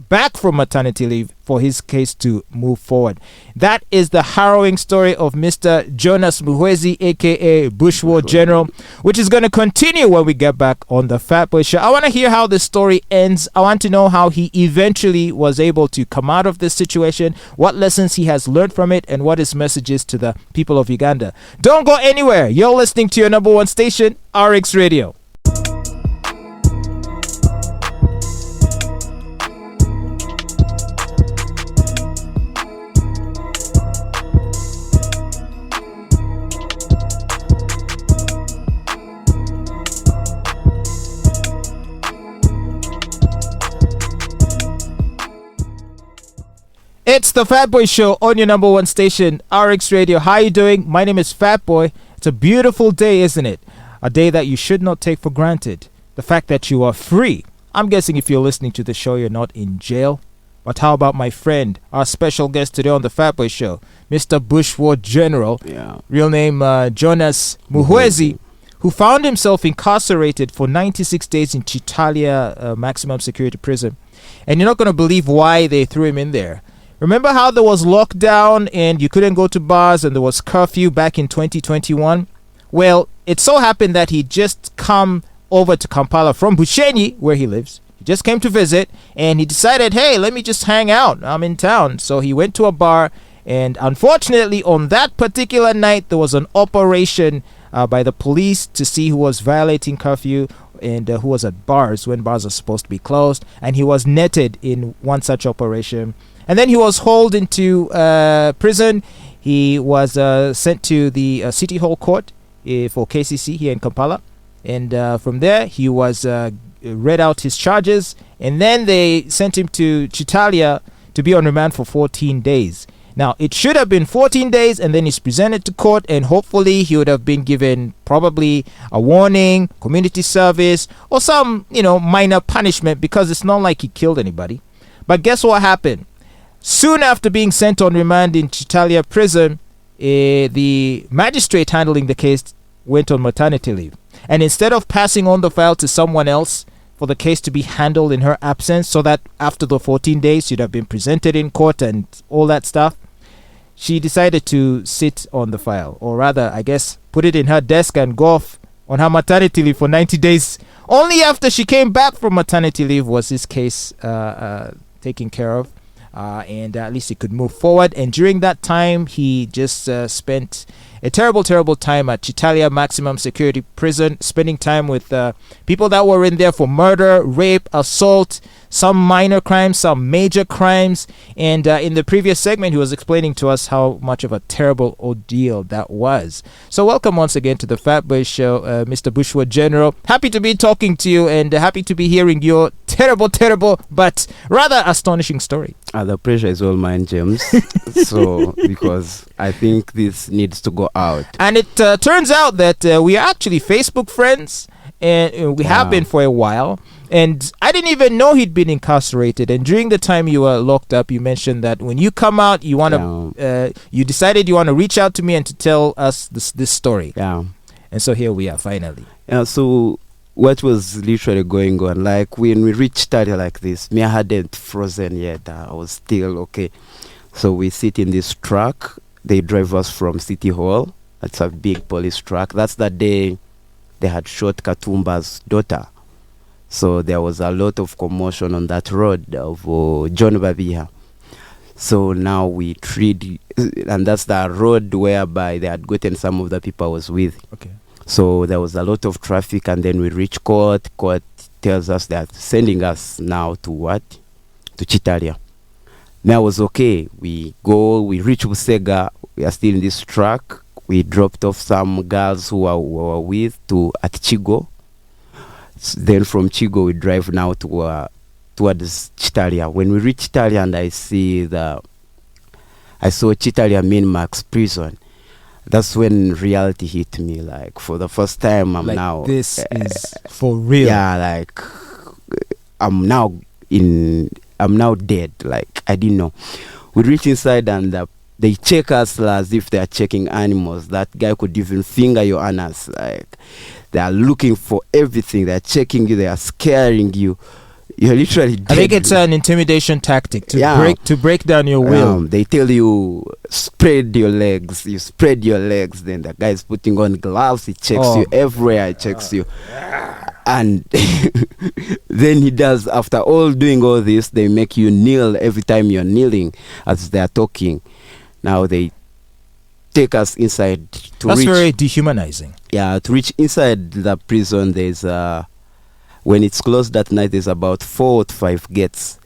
back from maternity leave for his case to move forward. That is the harrowing story of Mr. Jonath Muhwezi, a.k.a. BushWarGeneral, which is going to continue when we get back on the Fatboy Show. I want to hear how the story ends. I want to know how he eventually was able to come out of this situation, what lessons he has learned from it, and what his message is to the people of Uganda. Don't go anywhere. You're listening to your number one station, RX Radio. It's the Fatboy Show on your number one station, RX Radio. How are you doing? My name is Fatboy. It's a beautiful day, isn't it? A day that you should not take for granted. The fact that you are free. I'm guessing if you're listening to the show, you're not in jail. But how about my friend, our special guest today on the Fatboy Show, Mr. BushWarGeneral, real name Jonath Muhwezi, who found himself incarcerated for 96 days in Kitalya maximum security prison. And you're not going to believe why they threw him in there. Remember how there was lockdown and you couldn't go to bars and there was curfew back in 2021? Well, it so happened that he just come over to Kampala from Bushenyi, where he lives. He just came to visit, and he decided, hey, let me just hang out. I'm in town. So he went to a bar, and unfortunately, on that particular night, there was an operation by the police to see who was violating curfew and who was at bars when bars are supposed to be closed. And he was netted in one such operation. And then he was hauled into prison. He was sent to the City Hall Court for KCC here in Kampala. And from there, he was read out his charges. And then they sent him to Kitalya to be on remand for 14 days. Now, it should have been 14 days, and then he's presented to court, and hopefully he would have been given probably a warning, community service, or some, minor punishment, because it's not like he killed anybody. But guess what happened? Soon after being sent on remand in Kitalya prison, the magistrate handling the case went on maternity leave. And instead of passing on the file to someone else for the case to be handled in her absence, so that after the 14 days she'd have been presented in court and all that stuff, she decided to sit on the file, or rather, I guess, put it in her desk and go off on her maternity leave for 90 days. Only after she came back from maternity leave was this case taken care of, and at least he could move forward. And during that time, he just spent a terrible time at Kitalya Maximum Security Prison, spending time with people that were in there for murder, rape, assault, some minor crimes, some major crimes. And in the previous segment, he was explaining to us how much of a terrible ordeal that was. So welcome once again to the Fatboy Show, Mr. BushWarGeneral. Happy to be talking to you, and happy to be hearing your terrible, but rather astonishing story. The pressure is all mine, James. So, because I think this needs to go out. And it turns out that we are actually Facebook friends, and we have been for a while. And I didn't even know he'd been incarcerated. And during the time you were locked up, you mentioned that when you come out, you want to, you decided you want to reach out to me and to tell us this story. Yeah. And so here we are, finally. Yeah. So what was literally going on? Like when we reached Kitalya like this, me, I hadn't frozen yet. I was still okay. So we sit in this truck. They drive us from City Hall. It's a big police truck. That's the day they had shot Katumba's daughter. So there was a lot of commotion on that road of John Babiha. So now we treat, and that's the road whereby they had gotten some of the people I was with. Okay. So there was a lot of traffic, and then we reach court. Court tells us they're sending us now to what? To Kitalya. Now it was okay. We go, we reach Busega. We are still in this truck. We dropped off some girls who were with at Chigo. Then from Chigo, we drive now to towards Kitalya. When we reach Kitalya, and I saw Kitalya Min-Max prison, that's when reality hit me. Like, for the first time, I'm now... This is for real. Yeah, like, I'm now dead. Like, I didn't know. We reach inside, and they check us as if they are checking animals. That guy could even finger your anus. Like, they are looking for everything. They are checking you. They are scaring you. You're literally dead. I think it's an intimidation tactic to break down your will. They tell you, spread your legs. You spread your legs. Then the guy's putting on gloves. He checks you everywhere. He checks you. And then he does, after doing all this, they make you kneel every time you're kneeling as they're talking. Now they take us inside to That's reach. very dehumanizing. Yeah, to reach inside the prison, there's when it's closed at night, there's about 4 to 5 gates.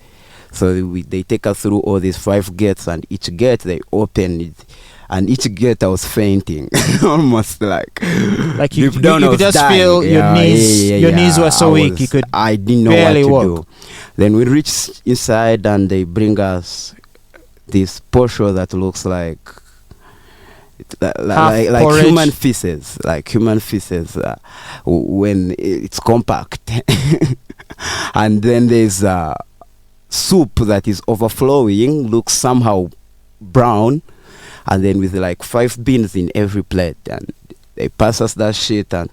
So they take us through all these 5 gates, and each gate they open it, and each gate I was fainting, almost like you could just dying. Feel your knees. Your knees were so weak. I didn't know what to do. Then we reach inside, and they bring us this portion that looks like human feces, when it's compact. And then there's soup that is overflowing, looks somehow brown, and then with like 5 beans in every plate, and they pass us that shit. And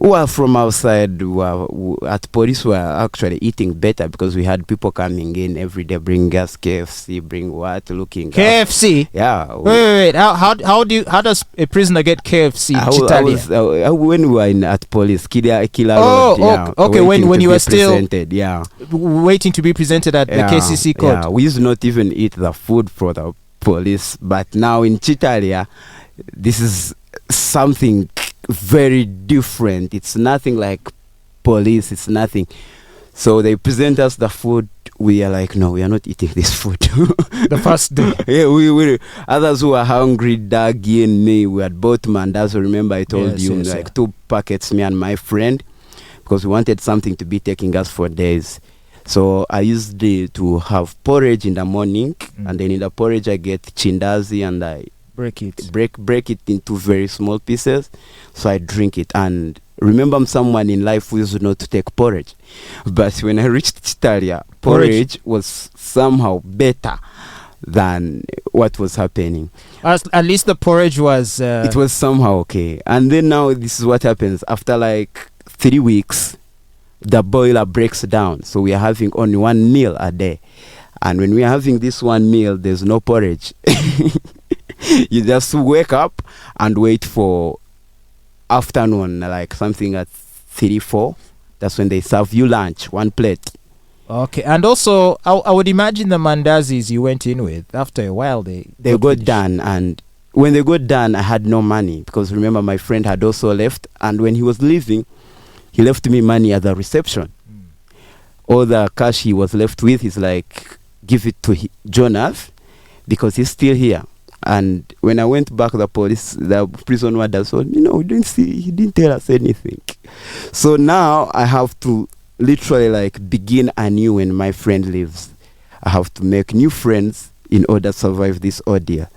Well, from outside, at police, we were actually eating better because we had people coming in every day, bring us KFC, bring what, looking. KFC. Yeah. Wait. How does a prisoner get KFC in Kitalya? When we were at police, Kila Oh, Road, yeah, okay. When you were still yeah, waiting to be presented at the KCC court. Yeah, we used not even eat the food for the police, but now in Kitalya, this is something very different. It's nothing like police. It's nothing. So they present us the food. We are like, no, we are not eating this food. The first day. Yeah, we others who are hungry, Daggy and me, we had bought mandas. Remember, I told you, like 2 packets, me and my friend, because we wanted something to be taking us for days. So I used to have porridge in the morning, and then in the porridge I get chindazi, and I break it into very small pieces, so I drink it. And remember, I'm someone in life who used not to take porridge, but when I reached Kitalya, porridge was somehow better than what was happening. At least the porridge was it was somehow okay. And then now this is what happens after like 3 weeks. The boiler breaks down, so we are having only 1 meal a day, and when we are having this 1 meal, there's no porridge. You just wake up and wait for afternoon, like something at 3-4. That's when they serve you lunch, 1 plate. Okay, and also I would imagine the mandazis you went in with, after a while they got done, and when they got done, I had no money because remember my friend had also left, and when he was leaving, he left me money at the reception. All the cash he was left with, he's like, give it to Jonath because he's still here. And when I went back, the prison warden told me, no, he didn't tell us anything. So now I have to literally like begin anew when my friend leaves. I have to make new friends in order to survive this ordeal.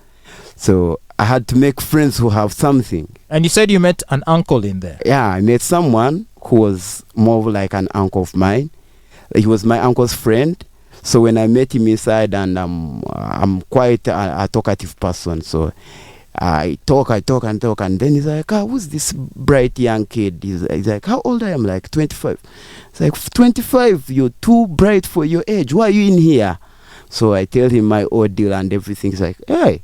So I had to make friends who have something. And you said you met an uncle in there. Yeah, I met someone who was more like an uncle of mine. He was my uncle's friend. So when I met him inside, and I'm quite a talkative person, so I talk, and then he's like, who's this bright young kid? He's like, how old I am? Like 25. It's like, 25, you're too bright for your age. Why are you in here? So I tell him my ordeal and everything. He's like, hey.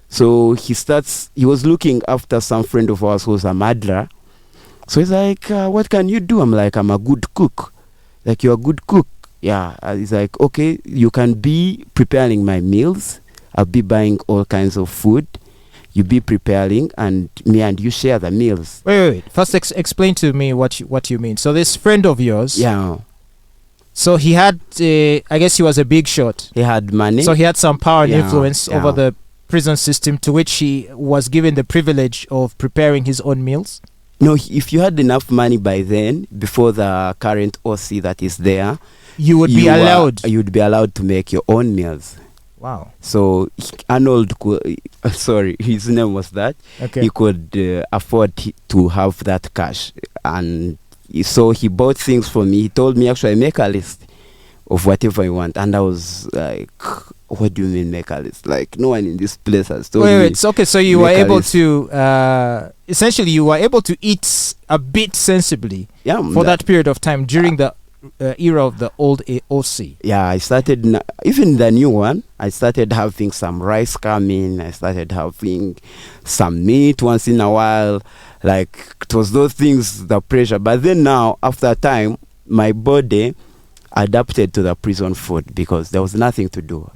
So he was looking after some friend of ours who's a murderer. So he's like, what can you do? I'm like, I'm a good cook. Like, you're a good cook. Yeah, he's like, okay, you can be preparing my meals. I'll be buying all kinds of food. You be preparing, and me and you share the meals. Wait. First, explain to me what you mean. So this friend of yours. Yeah. So he had, I guess he was a big shot. He had money. So he had some power and influence over the prison system, to which he was given the privilege of preparing his own meals. No, if you had enough money by then, before the current OC that is there, you would be allowed. You'd be allowed to make your own meals. Wow. So Arnold, his name was that. Okay. He could afford to have that cash, and so he bought things for me. He told me, actually, make a list of whatever you want, and I was like, what do you mean make a list? Like, no one in this place has told me. Wait. Okay, so you were able to essentially you were able to eat a bit sensibly for that period of time during the era of the old OC. Yeah, I started, even the new one, I started having some rice coming. I started having some meat once in a while. Like, it was those things, the pressure. But then now, after a time, my body adapted to the prison food because there was nothing to do.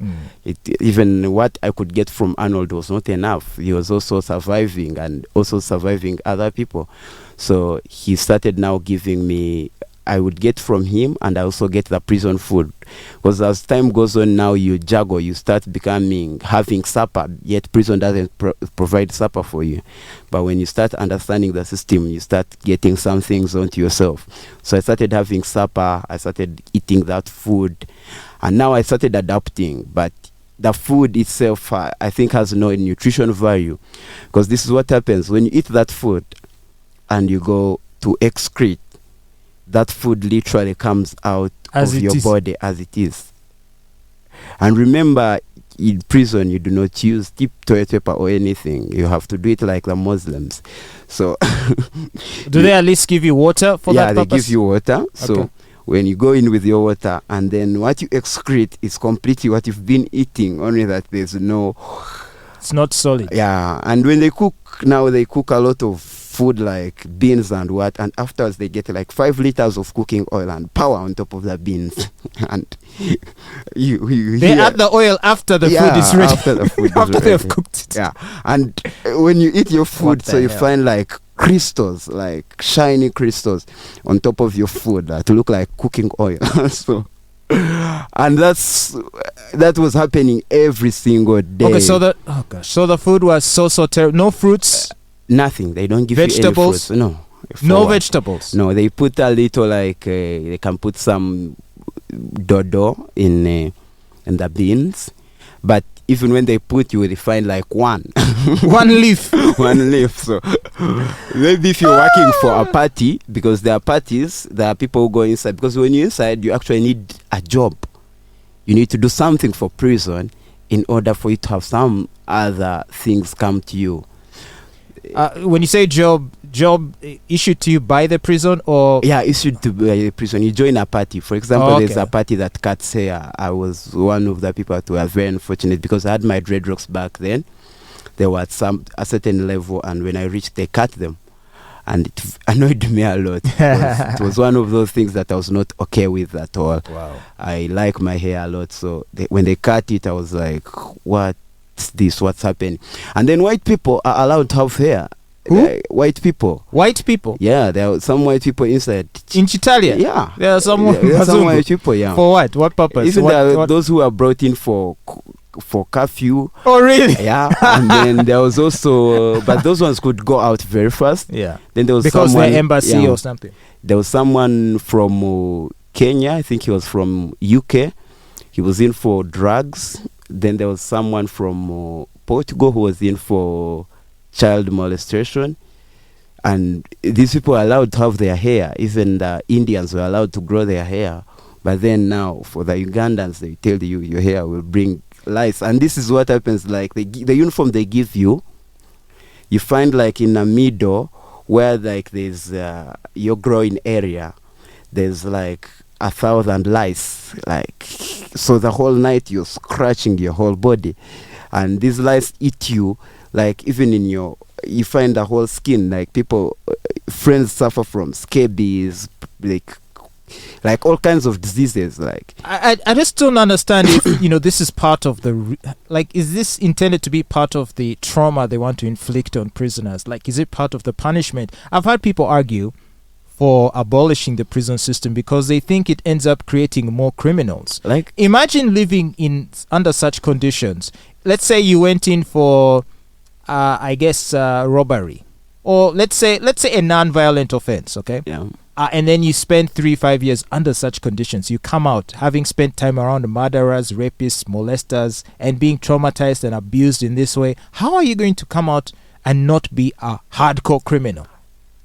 Even what I could get from Arnold was not enough. He was also surviving and also surviving other people. So he started now giving me, I would get from him, and I also get the prison food. Because as time goes on, now you juggle, you start having supper, yet prison doesn't provide supper for you. But when you start understanding the system, you start getting some things onto yourself. So I started having supper, I started eating that food, and now I started adapting. But the food itself, I think, has no nutrition value. Because this is what happens when you eat that food and you go to excrete. That food literally comes out of your body as it is. And remember, in prison you do not use toilet paper or anything. You have to do it like the Muslims. So do they at least give you water for that purpose? Yeah, they give you water. So when you go in with your water, and then what you excrete is completely what you've been eating, only that there's no... It's not solid. Yeah, and when they cook, now they cook a lot of food like beans and what, and afterwards they get like 5 liters of cooking oil and power on top of the beans. And they add the oil after the food is ready. After the food after they've cooked it. Yeah, and when you eat your food, so you find like crystals, like shiny crystals on top of your food to look like cooking oil. So, and that was happening every single day. Okay, so the food was so terrible. No fruits, nothing. They don't give vegetables. You any fruits. No vegetables. No, they put a little like they can put some dodo in the beans, but even when they put, you will find like one leaf. One leaf. So maybe if you're working for a party, because there are parties, there are people who go inside, because when you're inside you actually need a job. You need to do something for prison in order for you to have some other things come to you. When you say job issued to you by the prison, or issued to by the prison. You join a party, for example. There's a party that cuts hair. I was one of the people who were very unfortunate because I had my dreadlocks back then. They were at a certain level, and when I reached, they cut them, and it annoyed me a lot. It was one of those things that I was not okay with at all. Wow. I like my hair a lot, so when they cut it, I was like, what's this? What's happening? And then white people are allowed to have hair. Who? White people. White people? Yeah, there are some white people inside. In Kitalya? Yeah. There are some white people, yeah. For what? What purpose? Even those who are brought in for curfew. Oh, really? Yeah. And then there was also... but those ones could go out very fast. Yeah. Then there was because they're embassy or something. There was someone from Kenya. I think he was from UK. He was in for drugs. Then there was someone from Portugal who was in for child molestation. And these people are allowed to have their hair. Even the Indians were allowed to grow their hair. But then now, for the Ugandans, they tell you your hair will bring lice. And this is what happens. Like the uniform they give you, you find like in the middle where like there's your growing area, there's like 1,000 lice. Like, so the whole night you're scratching your whole body. And these lice eat you. Like even in you find the whole skin, like people, friends suffer from scabies, like all kinds of diseases. Like I just don't understand if this is part of the is this intended to be part of the trauma they want to inflict on prisoners? Like, is it part of the punishment? I've had people argue for abolishing the prison system because they think it ends up creating more criminals. Like, imagine living under such conditions. Let's say you went in for robbery, or let's say a non-violent offense, okay? Yeah. And then you spend 3-5 years under such conditions. You come out having spent time around murderers, rapists, molesters, and being traumatized and abused in this way. How are you going to come out and not be a hardcore criminal?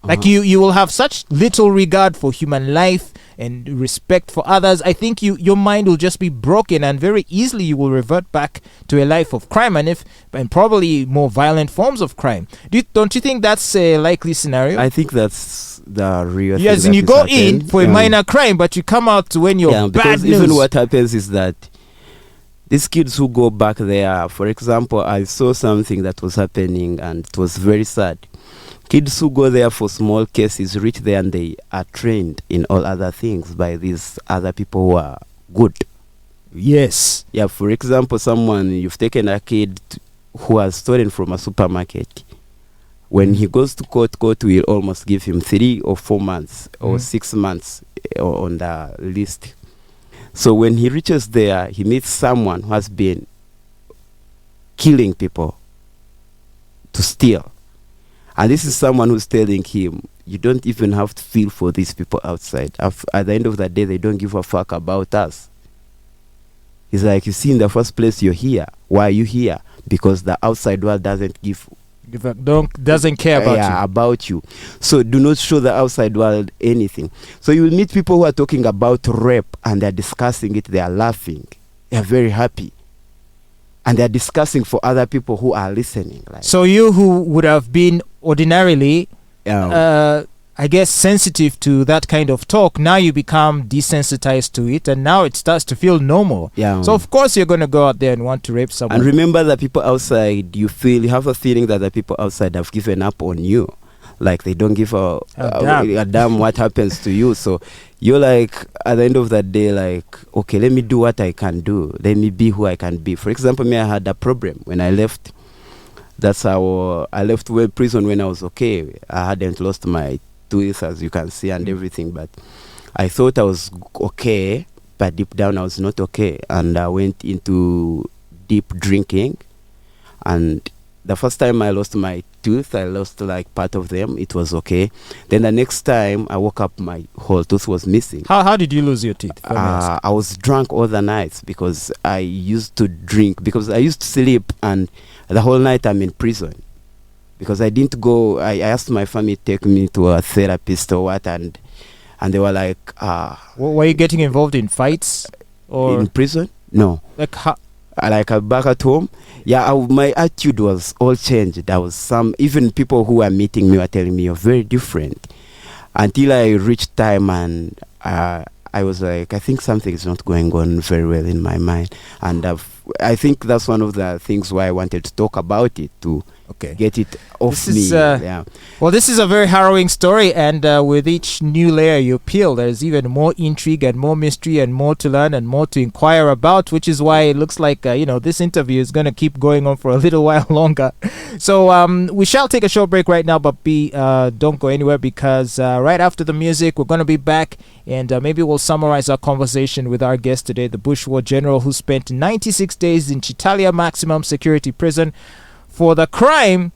Like you will have such little regard for human life and respect for others. I think your mind will just be broken, and very easily you will revert back to a life of crime and probably more violent forms of crime. Don't you think that's a likely scenario? I think that's the real thing. Yes, and you go in for a minor crime, but you come out when you're bad news. Even what happens is that these kids who go back there, for example, I saw something that was happening and it was very sad. Kids who go there for small cases reach there and they are trained in all other things by these other people who are good. Yes. Yeah, for example, you've taken a kid who has stolen from a supermarket. When he goes to court will almost give him 3 or 4 months or 6 months on the list. So when he reaches there, he meets someone who has been killing people to steal. And this is someone who's telling him, you don't even have to feel for these people outside. At the end of the day, they don't give a fuck about us. He's like, you see, in the first place, you're here. Why are you here? Because the outside world doesn't doesn't care about you. So do not show the outside world anything. So you will meet people who are talking about rape and they're discussing it. They are laughing. They are very happy. and they're discussing for other people who are listening. Like, So you who would have been ordinarily, I guess, sensitive to that kind of talk, now you become desensitized to it, and now it starts to feel normal. yeah. So of course you're going to go out there and want to rape someone. And remember that people outside, you have a feeling that the people outside have given up on you. Like they don't give a damn what happens to you. So you're like, at the end of the day, like, okay, let me do what I can do. Let me be who I can be. For example, me, I had a problem when I left. That's how I left prison when I was okay. I hadn't lost my tooth, as you can see, and everything. But I thought I was okay, but deep down I was not okay. And I went into deep drinking. And the first time I lost my tooth, I lost like part of them. It was okay. Then the next time I woke up, my whole tooth was missing. How did you lose your teeth? if I may ask? I was drunk all the nights because I used to drink, because I used to sleep, and the whole night I'm in prison. Because I didn't go, I asked my family to take me to a therapist or what, and they were like, Were you getting involved in fights? Or in prison? No. like Like back at home, my attitude was all changed. There was even people who were meeting me were telling me, you're very different. Until I reached time, and I was like, I think something is not going on very well in my mind. And I think that's one of the things why I wanted to talk about it, to get it off me. Well, this is a very harrowing story, and with each new layer you peel, there's even more intrigue and more mystery and more to learn and more to inquire about, which is why it looks like this interview is going to keep going on for a little while longer. So we shall take a short break right now, but don't go anywhere, because right after the music we're going to be back, and maybe we'll summarize our conversation with our guest today, the BushWarGeneral, who spent 96 days in Kitalya maximum security prison for the crime,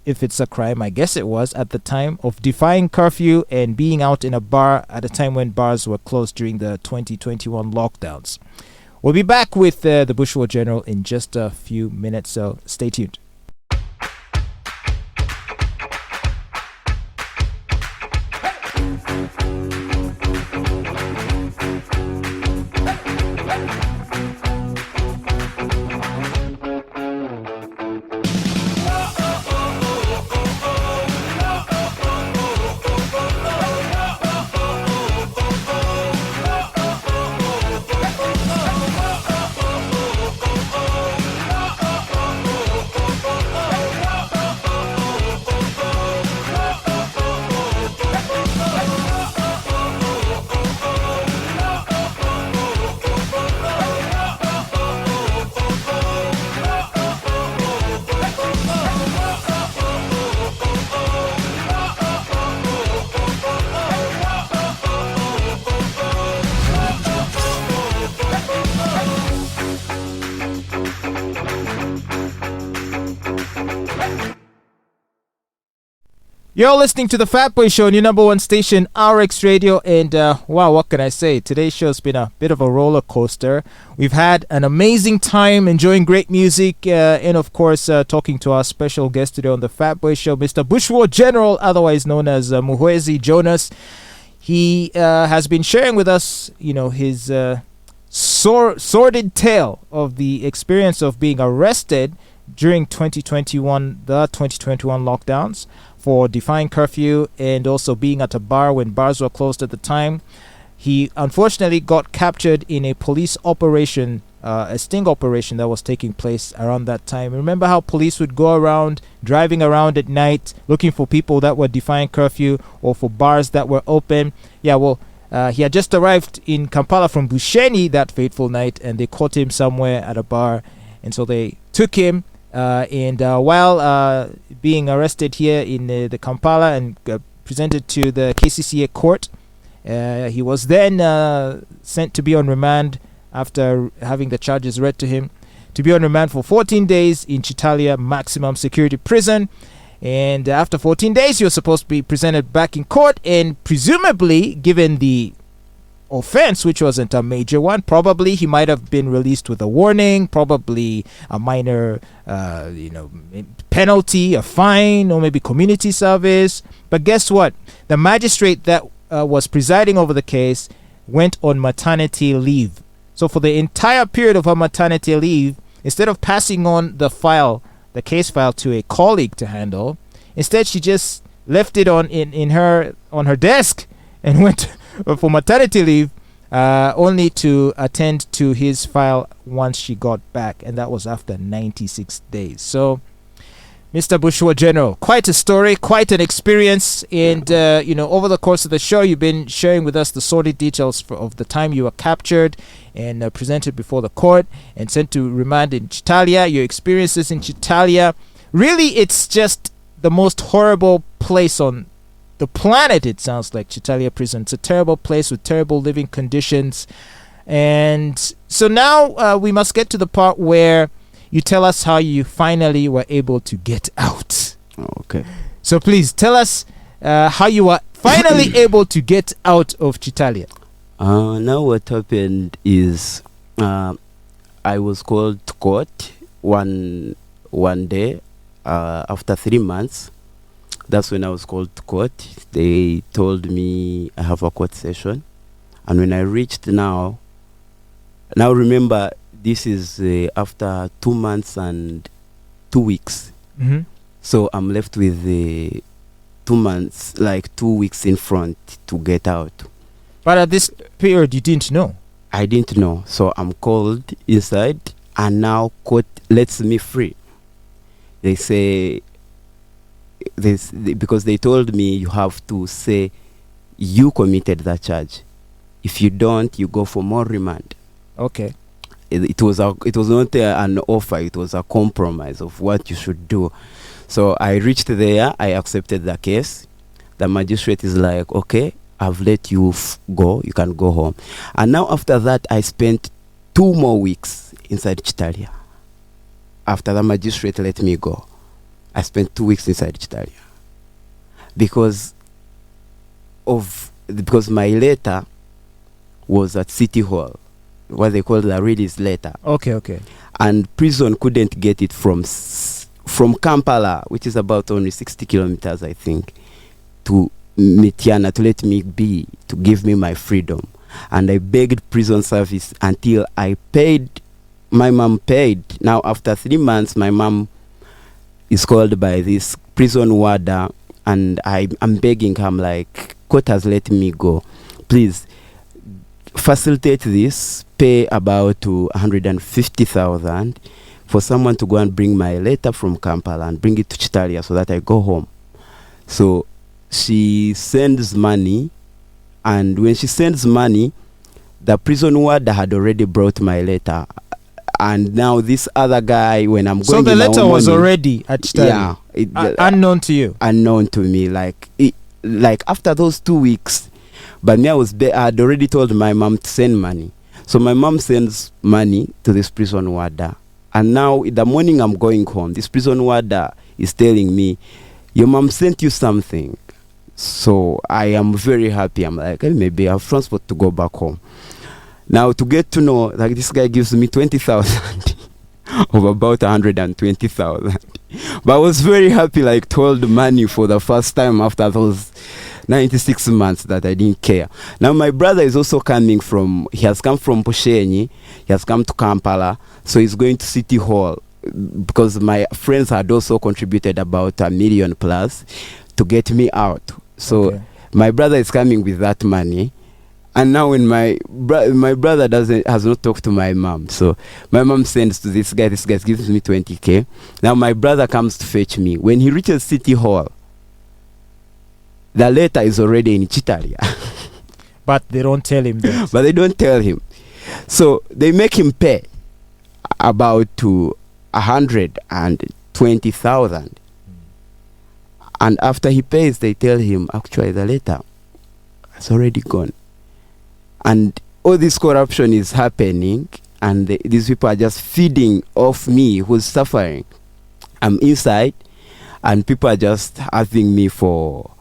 if it's a crime, I guess it was, at the time of defying curfew and being out in a bar at a time when bars were closed during the 2021 lockdowns. We'll be back with the BushWarGeneral in just a few minutes, so stay tuned. You're listening to the Fatboy Show on your number one station, RX Radio, and wow, what can I say? Today's show's been a bit of a roller coaster. We've had an amazing time enjoying great music, and of course talking to our special guest today on the Fatboy Show, Mr. BushWarGeneral, otherwise known as Muhwezi Jonath. He has been sharing with us, his sordid tale of the experience of being arrested during the 2021 lockdowns for defying curfew and also being at a bar when bars were closed at the time. He unfortunately got captured in a police operation, a sting operation that was taking place around that time. Remember how police would go around, driving around at night, looking for people that were defying curfew or for bars that were open? Yeah, well, he had just arrived in Kampala from Bushenyi that fateful night, and they caught him somewhere at a bar, and so they took him. While being arrested here in the Kampala and presented to the KCCA court, he was then sent to be on remand after having the charges read to him, to be on remand for 14 days in Kitalya maximum security prison. And after 14 days, he was supposed to be presented back in court, and presumably, given the offense, which wasn't a major one, probably he might have been released with a warning, probably a minor penalty, a fine, or maybe community service. But guess what? The magistrate that was presiding over the case went on maternity leave. So for the entire period of her maternity leave, instead of passing on the case file to a colleague to handle, instead she just left it on her desk and went for maternity leave, only to attend to his file once she got back, and that was after 96 days. So, Mr. BushWarGeneral, quite a story, quite an experience, and over the course of the show, you've been sharing with us the sordid details of the time you were captured and presented before the court and sent to remand in Kitalya, your experiences in Kitalya. Really, it's just the most horrible place on the planet, it sounds like, Kitalya prison. It's a terrible place with terrible living conditions. And so now we must get to the part where you tell us how you finally were able to get out. Okay. So please tell us how you were finally able to get out of Kitalya. Now what happened is I was called to court one day after 3 months. That's when I was called to court. They told me I have a court session. And when I reached now remember, this is after 2 months and 2 weeks. Mm-hmm. So I'm left with 2 months, like 2 weeks in front to get out. But at this period, you didn't know. I didn't know. So I'm called inside, and now court lets me free. They say, because they told me you have to say you committed that charge. If you don't, you go for more remand. Okay. It was not an offer, it was a compromise of what you should do. So I reached there, I accepted the case. The magistrate is like, okay, I've let you go, you can go home. And now after that, I spent 2 more weeks inside Kitalya. After the magistrate let me go, I spent 2 weeks inside Kitalya. Because my letter was at City Hall, what they call the release letter. Okay. And prison couldn't get it from Kampala, which is about only 60 kilometers, I think, to Mityana to let me be, to give me my freedom. And I begged prison service until I paid. My mom paid. Now after 3 months, my mom is called by this prison warder, and I'm begging her, I'm like, court has let me go. Please facilitate this, pay about 150,000 for someone to go and bring my letter from Kampala and bring it to Kitalya so that I go home. So she sends money, and when she sends money, the prison warder had already brought my letter. And now this other guy, when I'm going, so the letter was already at Kitalya. Yeah, unknown to you. Unknown to me. Like after those 2 weeks, but me, I had already told my mom to send money. So my mom sends money to this prison warder. And now in the morning I'm going home. This prison warder is telling me, your mom sent you something. So I am very happy. I'm like, hey, maybe I have transport to go back home. Now to get to know, like, this guy gives me 20,000 of about 120,000. But I was very happy, like, to hold money for the first time after those 96 months that I didn't care. Now my brother is also he has come from Bushenyi, he has come to Kampala, so he's going to City Hall, because my friends had also contributed about $1 million plus to get me out. So okay. My brother is coming with that money. And now when my brother has not talked to my mom, so my mom sends to this guy gives me 20K. Now my brother comes to fetch me. When he reaches City Hall, the letter is already in Kitalya. But they don't tell him that. But they don't tell him. So they make him pay about 120,000. And after he pays, they tell him, actually, the letter has already gone. And all this corruption is happening, and these people are just feeding off me, who's suffering. I'm inside, and people are just having me for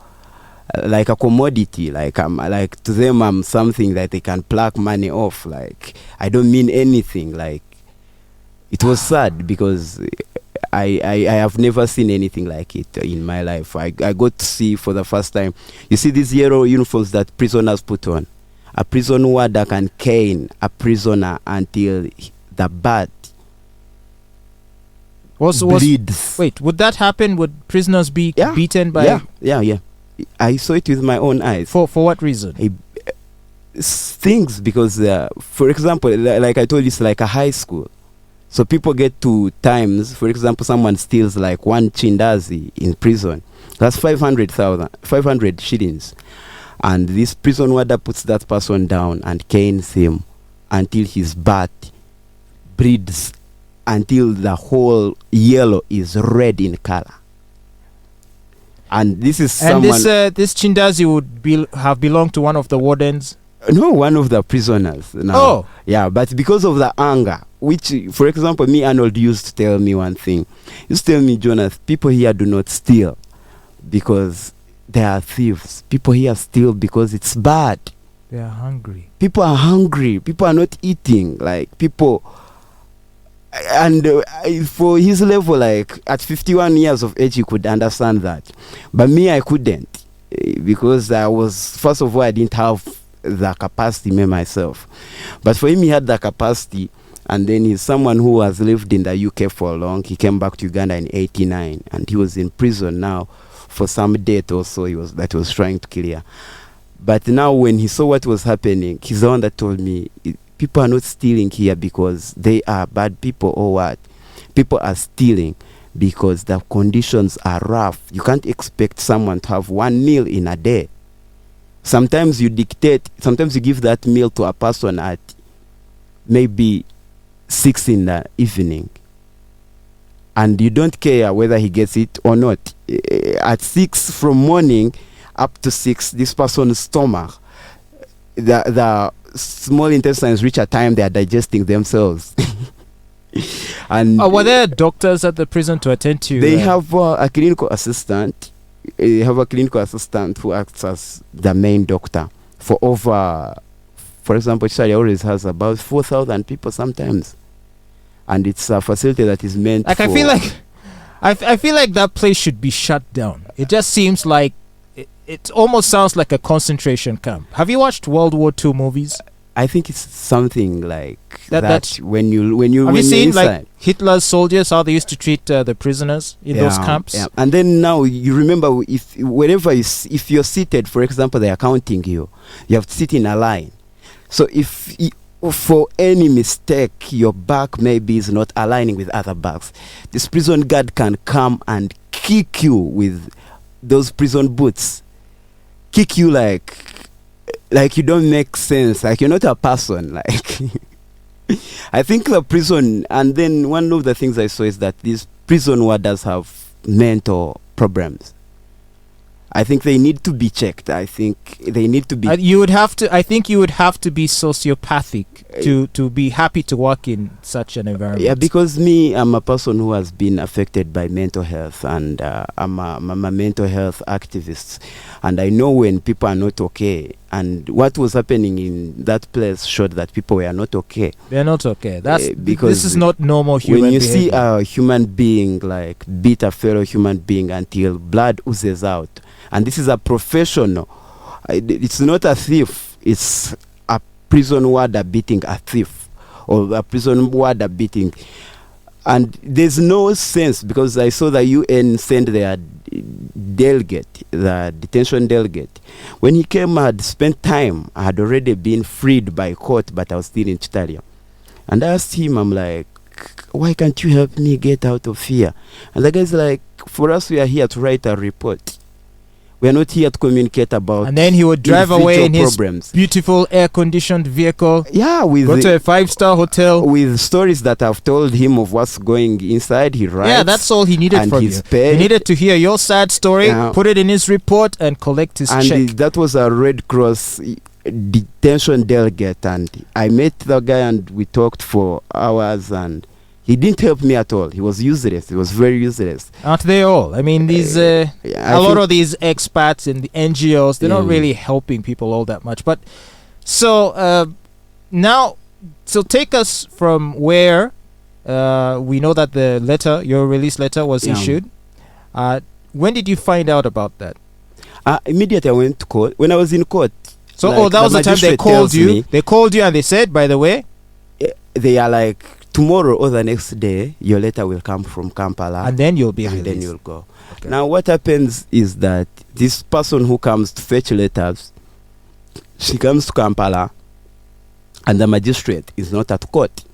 like a commodity. Like to them, I'm something that they can pluck money off. Like, I don't mean anything. Like, it was sad because I have never seen anything like it in my life. I got to see for the first time. You see these yellow uniforms that prisoners put on. A prison warder can cane a prisoner until the bat bleeds. Wait, would that happen? Would prisoners be beaten by? Yeah. I saw it with my own eyes. For what reason? Things because, for example, like I told you, it's like a high school. So people get to times, for example, someone steals like one chindazi in prison. That's 500 shillings. And this prison warder puts that person down and canes him until his butt bleeds, until the whole yellow is red in color. And this is someone... And this chindazi would have belonged to one of the wardens? No, one of the prisoners. No. Oh. Yeah, but because of the anger, which, for example, me, Arnold, used to tell me one thing. He used to tell me, Jonath, people here do not steal because they are thieves. People here steal because it's bad. They are hungry. People are hungry. People are not eating. Like, people... And for his level, like, at 51 years of age, he could understand that. But me, I couldn't. Because I was... First of all, I didn't have the capacity me myself. But for him, he had the capacity. And then he's someone who has lived in the UK for long. He came back to Uganda in 89. And he was in prison now for some death also that was trying to clear. But now when he saw what was happening, he's the one that told me... People are not stealing here because they are bad people or what. People are stealing because the conditions are rough. You can't expect someone to have one meal in a day. Sometimes you give that meal to a person at maybe 6 in the evening. And you don't care whether he gets it or not. At 6 from morning up to 6, this person's stomach, the small intestines reach a time they are digesting themselves. And were there doctors at the prison to attend to you? They have a clinical assistant. They have a clinical assistant who acts as the main doctor for example, Kitalya always has about 4,000 people sometimes. And it's a facility that is meant for... I feel like that place should be shut down. It just seems like it almost sounds like a concentration camp. Have you watched World War II movies? I think it's something like that. Have you seen like Hitler's soldiers, how they used to treat the prisoners in those camps? Yeah. And then now you remember if you're seated, for example, they are counting you. You have to sit in a line. So if for any mistake your back maybe is not aligning with other backs, this prison guard can come and kick you with those prison boots. Kick you like you don't make sense, like you're not a person. Like I think the prison, and then one of the things I saw is that these prison warders have mental problems. I think they need to be checked. I think they need to be... I think you would have to be sociopathic to be happy to work in such an environment. Yeah, because I'm a person who has been affected by mental health, and I'm a mental health activist. And I know when people are not okay. And what was happening in that place showed that people were not okay. They're not okay. This is not normal human behavior. When you see a human being like beat a fellow human being until blood oozes out, and this is a professional, it's not a thief, it's a prison warder beating a thief, or a prison warder beating. And there's no sense, because I saw the UN send their delegate, the detention delegate. When he came, I had spent time. I had already been freed by court, but I was still in Kitalya. And I asked him, I'm like, why can't you help me get out of here? And the guy's like, for us, we are here to write a report. We are not here to communicate about... And then he would drive away in his beautiful air-conditioned vehicle. Yeah, go to a 5-star hotel. With stories that I've told him of what's going inside. He writes. Yeah, that's all he needed from you. Paid. He needed to hear your sad story, put it in his report, and collect his check. That was a Red Cross detention delegate. And I met the guy and we talked for hours, and he didn't help me at all. He was useless. He was very useless. Aren't they all? I mean, these a lot of these expats and the NGOs, they're not really helping people all that much. But so now, take us from where we know that the letter, your release letter, was issued. When did you find out about that? Immediately I went to court. When I was in court. So, that was the time they called you. They called you and they said, by the way, they are like tomorrow or the next day, your letter will come from Kampala. And then you'll be and released. then you'll go. Okay. Now, what happens is that this person who comes to fetch letters, she comes to Kampala, and the magistrate is not at court.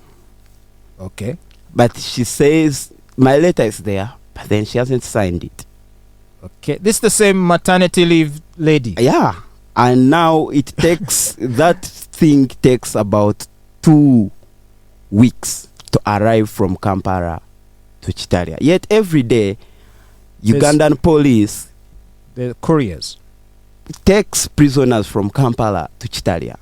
Okay. But she says, my letter is there, but then she hasn't signed it. Okay. This is the same maternity leave lady. Yeah. And now it takes, that thing takes about 2 weeks to arrive from Kampala to Kitalya. Yet every day, Ugandan police, the couriers, takes prisoners from Kampala to Kitalya.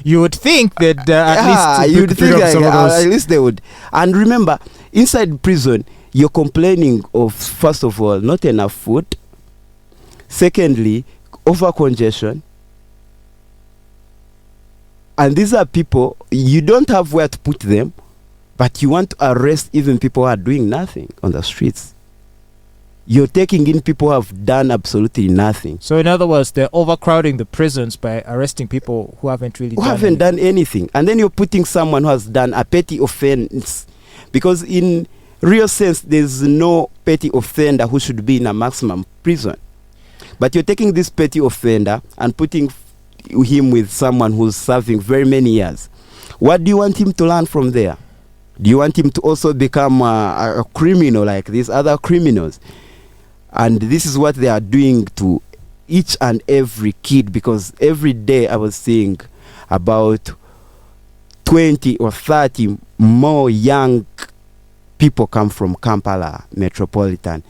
You would think that at least you'd think some of those. at least they would. And remember, inside prison, you're complaining of, first of all, not enough food. Secondly, over congestion. And these are people, you don't have where to put them, but you want to arrest even people who are doing nothing on the streets. You're taking in people who have done absolutely nothing. So in other words, they're overcrowding the prisons by arresting people who haven't really done anything. And then you're putting someone who has done a petty offense. Because in real sense, there's no petty offender who should be in a maximum prison. But you're taking this petty offender and putting him with someone who's serving very many years. What do you want him to learn from there? Do you want him to also become a criminal like these other criminals? And this is what they are doing to each and every kid, because every day I was seeing about 20 or 30 more young people come from Kampala metropolitan,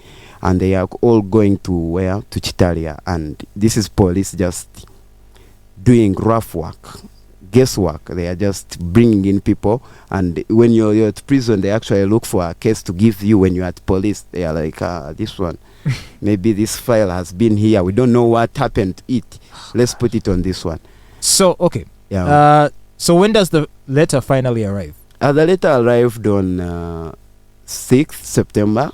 and they are all going to where? To Kitalya. And this is police just doing rough work, guesswork. They are just bringing in people, and when you're at prison, they actually look for a case to give you. When you're at police, they are like, this one, maybe this file has been here. We don't know what happened to it. Let's put it on this one. So, okay. Yeah. So when does the letter finally arrive? The letter arrived on 6th September.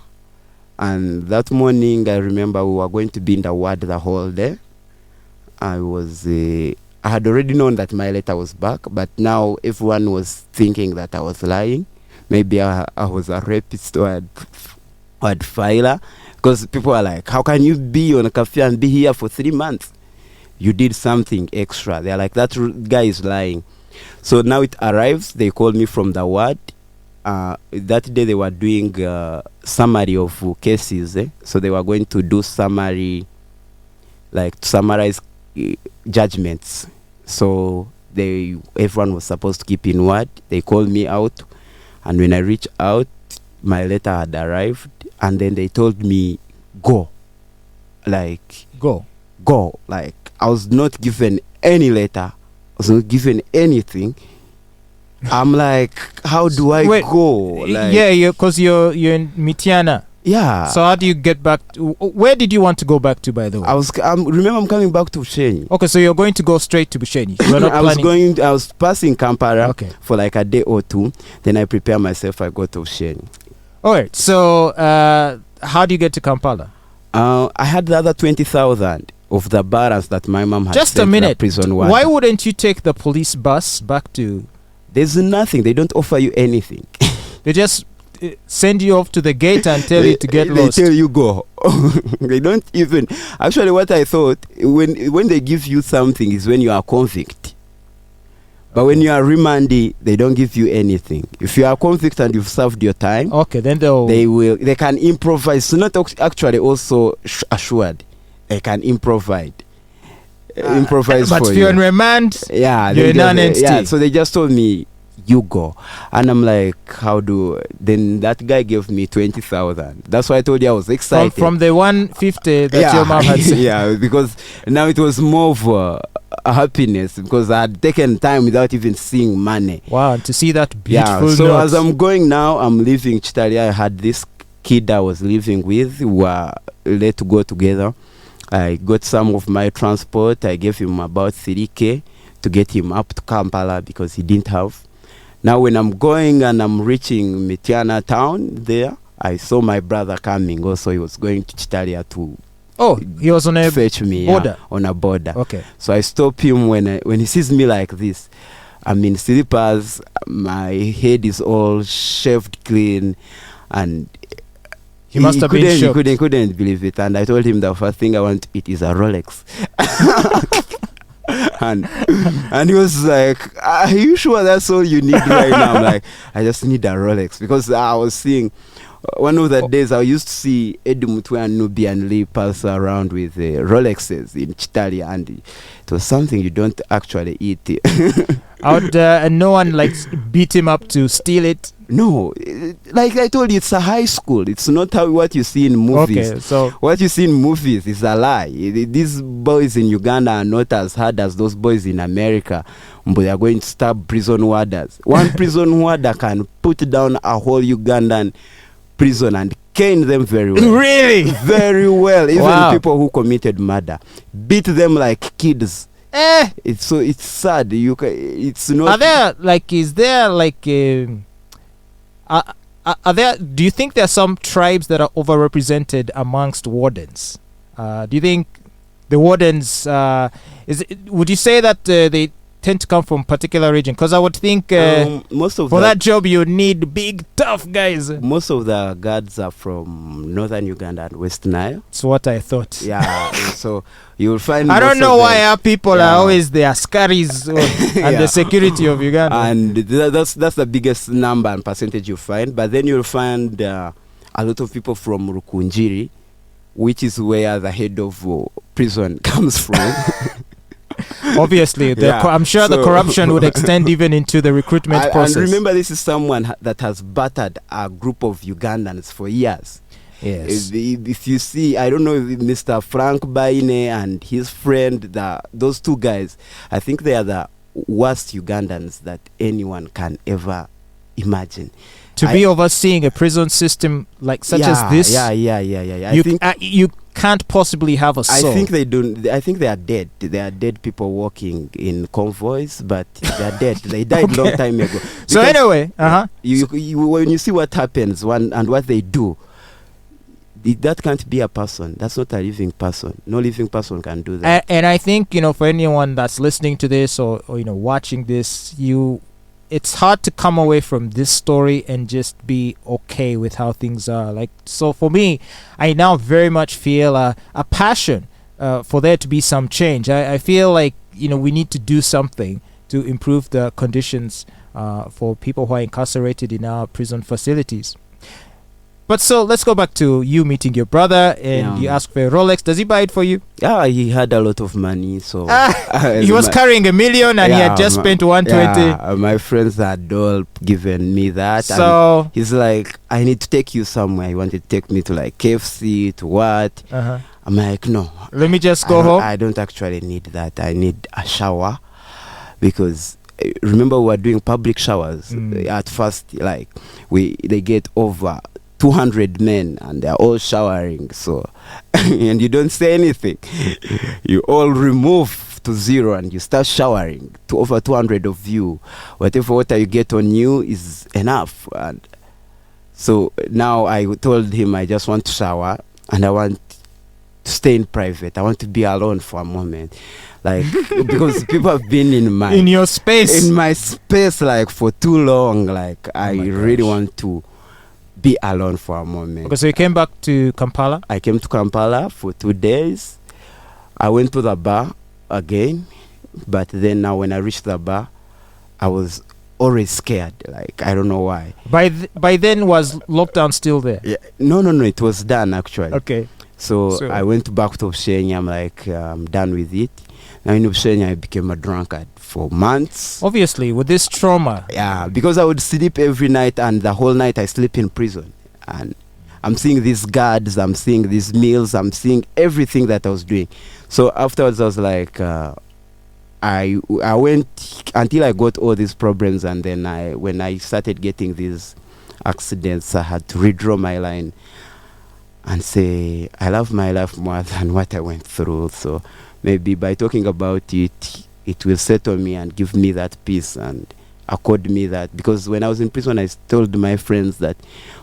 And that morning, I remember we were going to be in the ward the whole day. I had already known that my letter was back, but now everyone was thinking that I was lying. Maybe I was a rapist or a filer, because people are like, how can you be on a curfew and be here for 3 months? You did something extra. They're like, that guy is lying. So now it arrives. They called me from the ward. That day they were doing summary of cases. So they were going to do summary, like to summarize judgments. So everyone was supposed to keep in word. They called me out, and when I reached out, my letter had arrived, and then they told me, go. Like, go. Like, I was not given any letter. I was not given anything. I'm like, how do I go? Like, yeah, because you're in Mityana. Yeah. So how do you get back where did you want to go back to, by the way? Remember, I'm coming back to Bushenyi. Okay, so you're going to go straight to Bushenyi. You're not I was passing Kampala for like a day or two. Then I prepare myself, I go to Bushenyi. All right. So how do you get to Kampala? I had the other 20,000 of the balance that my mom had. Just a minute. Prison why wouldn't you take the police bus back to? There's nothing. They don't offer you anything. They just send you off to the gate and tell you to get lost. They tell you go. They don't even. Actually, what I thought, when they give you something is when you are convict. But when you are remanded, they don't give you anything. If you are convict and you've served your time, okay, then they can improvise. It's not actually also assured. They can improvise. But if you're on remand, yeah, you're an entity. Yeah, so they just told me, you go. And I'm like, then that guy gave me 20,000. That's why I told you I was excited. From the 150 that your mom had said. Yeah, because now it was more of a happiness, because I had taken time without even seeing money. Wow, and to see that beautiful so note. As I'm going now, I'm leaving Kitalya. I had this kid I was living with. We were let to go together. I got some of my transport. I gave him about 3K to get him up to Kampala because he didn't have. Now when I'm going and I'm reaching Mityana town there, I saw my brother coming. Also, he was going to Kitalya to he was on a fetch me border. On a border. Okay. So I stop him when he sees me like this. I'm in slippers, my head is all shaved clean, and He must have been he shocked. couldn't believe it. And I told him the first thing I want to eat is a Rolex. and he was like, are you sure that's all you need right now? I'm like, I just need a Rolex, because I was seeing one of the days I used to see Eddie Mutwe and Nubian Lee pass around with Rolexes in Kitalya, and it was something you don't actually eat. And no one like beat him up to steal it. No, like I told you, it's a high school. It's not what you see in movies. Okay, so What you see in movies is a lie. These boys in Uganda are not as hard as those boys in America, but they are going to stab prison warders. One prison warder can put down a whole Ugandan prison and cane them very well. Really? Very well. Even Wow. people who committed murder. Beat them like kids. It's sad. It's not. Are there like? Is there like? Are there? Do you think there are some tribes that are overrepresented amongst wardens? Do you think the wardens? Would you say that they tend to come from particular region? Because I would think most of for that job you need big tough guys. Most of the guards are from northern Uganda and West Nile. That's what I thought. Yeah, so you'll find. I don't most know of why them- our people Yeah. are always the askaris and Yeah. the security of Uganda. And that's the biggest number and percentage you find. But then you'll find a lot of people from Rukunjiri, which is where the head of prison comes from. Obviously, Yeah, I'm sure the so- corruption would extend even into the recruitment process. And remember, this is someone that has battered a group of Ugandans for years. Yes. If you see, I don't know, if Mr. Frank Baine and his friend, those two guys, I think they are the worst Ugandans that anyone can ever imagine. To be overseeing a prison system like such as this, Yeah. you, you can't possibly have a soul. I think they don't. I think they are dead. They are dead people walking in convoys, but they are dead. They died long time ago. So Because anyway, when you see what happens and what they do, that can't be a person. That's not a living person. No living person can do that. and I think for anyone that's listening to this or watching this, it's hard to come away from this story and just be okay with how things are. Like, so for me, I now very much feel a passion for there to be some change. I feel like we need to do something to improve the conditions for people who are incarcerated in our prison facilities. But so let's go back to you meeting your brother, and you ask for a Rolex. Does he buy it for you? Yeah, he had a lot of money, so he was carrying $1 million, and he had just spent 120. Yeah, my friends had all given me that. So and he's like, I need to take you somewhere. He wanted to take me to like KFC, to what? I'm like, no. Let me just go home. I don't actually need that. I need a shower, because remember we were doing public showers at first. Like they get over 200 men and they're all showering, so and you don't say anything. You all remove to zero and you start showering to over 200 of you. Whatever water you get on you is enough. And so now I told him I just want to shower and I want to stay in private. I want to be alone for a moment, like because people have been in my space like for too long. Like I really want to be alone for a moment. Okay, so you came back to Kampala? I came to Kampala for 2 days. I went to the bar again, but then now when I reached the bar, I was always scared. Like I don't know why. By then was lockdown still there? Yeah. No, it was done actually. Okay. So I went back to Bushenya. I'm like, I'm done with it. Now in Bushenya, I became a drunkard for months. Obviously, with this trauma. Yeah, because I would sleep every night, and the whole night I sleep in prison. And I'm seeing these guards, I'm seeing these meals, I'm seeing everything that I was doing. So afterwards, I was like, I went until I got all these problems, and then when I started getting these accidents, I had to redraw my line and say, I love my life more than what I went through. So maybe by talking about it, it will settle me and give me that peace and accord me that. Because when I was in prison, I told my friends that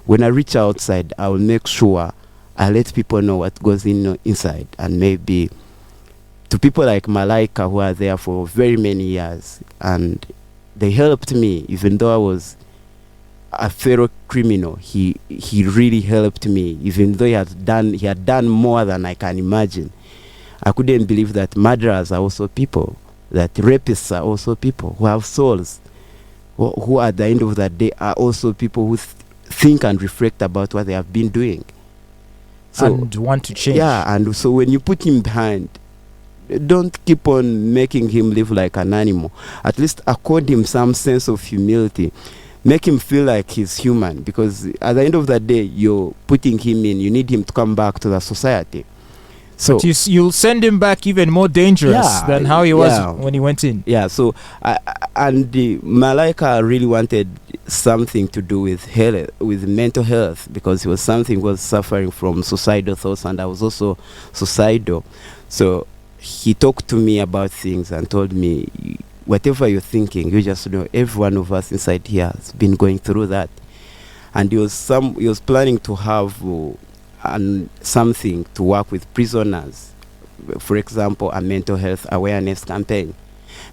when I reach outside, I will make sure I let people know what goes inside. And maybe to people like Malaika who are there for very many years, and they helped me, even though I was a fellow criminal. He really helped me, even though he had done more than I can imagine. I couldn't believe that murderers are also people, that rapists are also people who have souls, who at the end of the day are also people who think and reflect about what they have been doing. So, and want to change. Yeah, and so when you put him behind, don't keep on making him live like an animal. At least accord him some sense of humility. Make him feel like he's human, because at the end of the day, you're putting him in. You need him to come back to the society. So but you'll send him back even more dangerous than how he was when he went in. Yeah. So Malaika really wanted something to do with health, with mental health, because he was suffering from suicidal thoughts, and I was also suicidal. So he talked to me about things and told me, whatever you're thinking, you just know every one of us inside here has been going through that. And he was planning to have something to work with prisoners, for example, a mental health awareness campaign,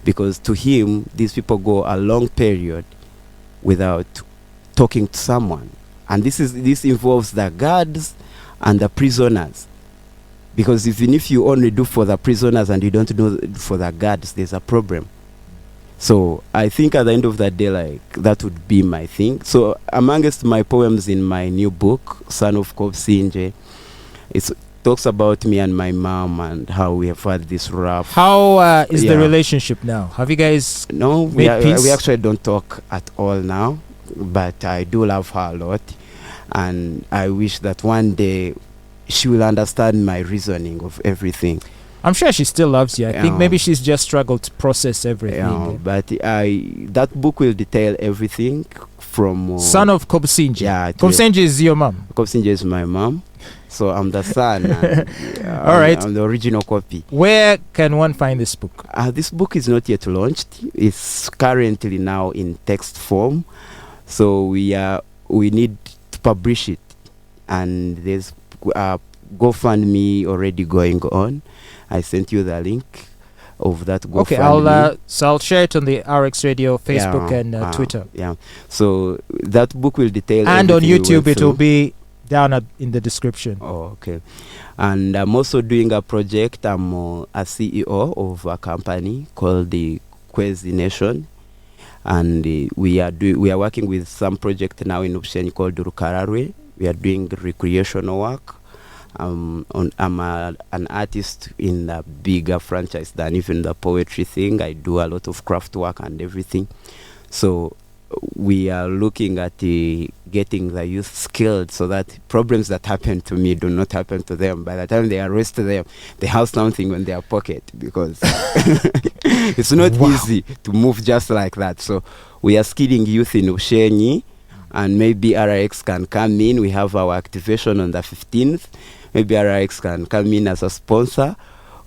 because to him these people go a long period without talking to someone, and this involves the guards and the prisoners, because even if you only do for the prisoners and you don't do for the guards, there's a problem. So I think at the end of the day, like, that would be my thing. So amongst my poems in my new book, Son of Kobsinje, it talks about me and my mom and how we have had this rough. How is the relationship now? Have you guys made peace? We actually don't talk at all now, but I do love her a lot, and I wish that one day she will understand my reasoning of everything. I'm sure she still loves you. I think maybe she's just struggled to process everything. But that book will detail everything from... Son of Kobsinje. Yeah. Kobsinje is your mom? Kobsinje is my mom. So I'm the son. And, all right. I'm the original copy. Where can one find this book? This book is not yet launched. It's currently now in text form. So we need to publish it. And there's GoFundMe already going on. I sent you the link of that GoFundMe. Okay, I'll share it on the RX Radio Facebook and Twitter. Yeah. So that book will detail. And on YouTube, it will be down in the description. Oh, okay. And I'm also doing a project. I'm a CEO of a company called the Muhwezi Nation, and we are working with some project now in Upsheni called Rukararwe. We are doing recreational work. I'm an artist in a bigger franchise than even the poetry thing. I do a lot of craft work and everything. So we are looking at getting the youth skilled so that problems that happen to me do not happen to them. By the time they arrest them, they have something in their pocket, because it's not easy to move just like that. So we are skilling youth in Ushenyi, and maybe RX can come in. We have our activation on the 15th. Maybe RX can come in as a sponsor.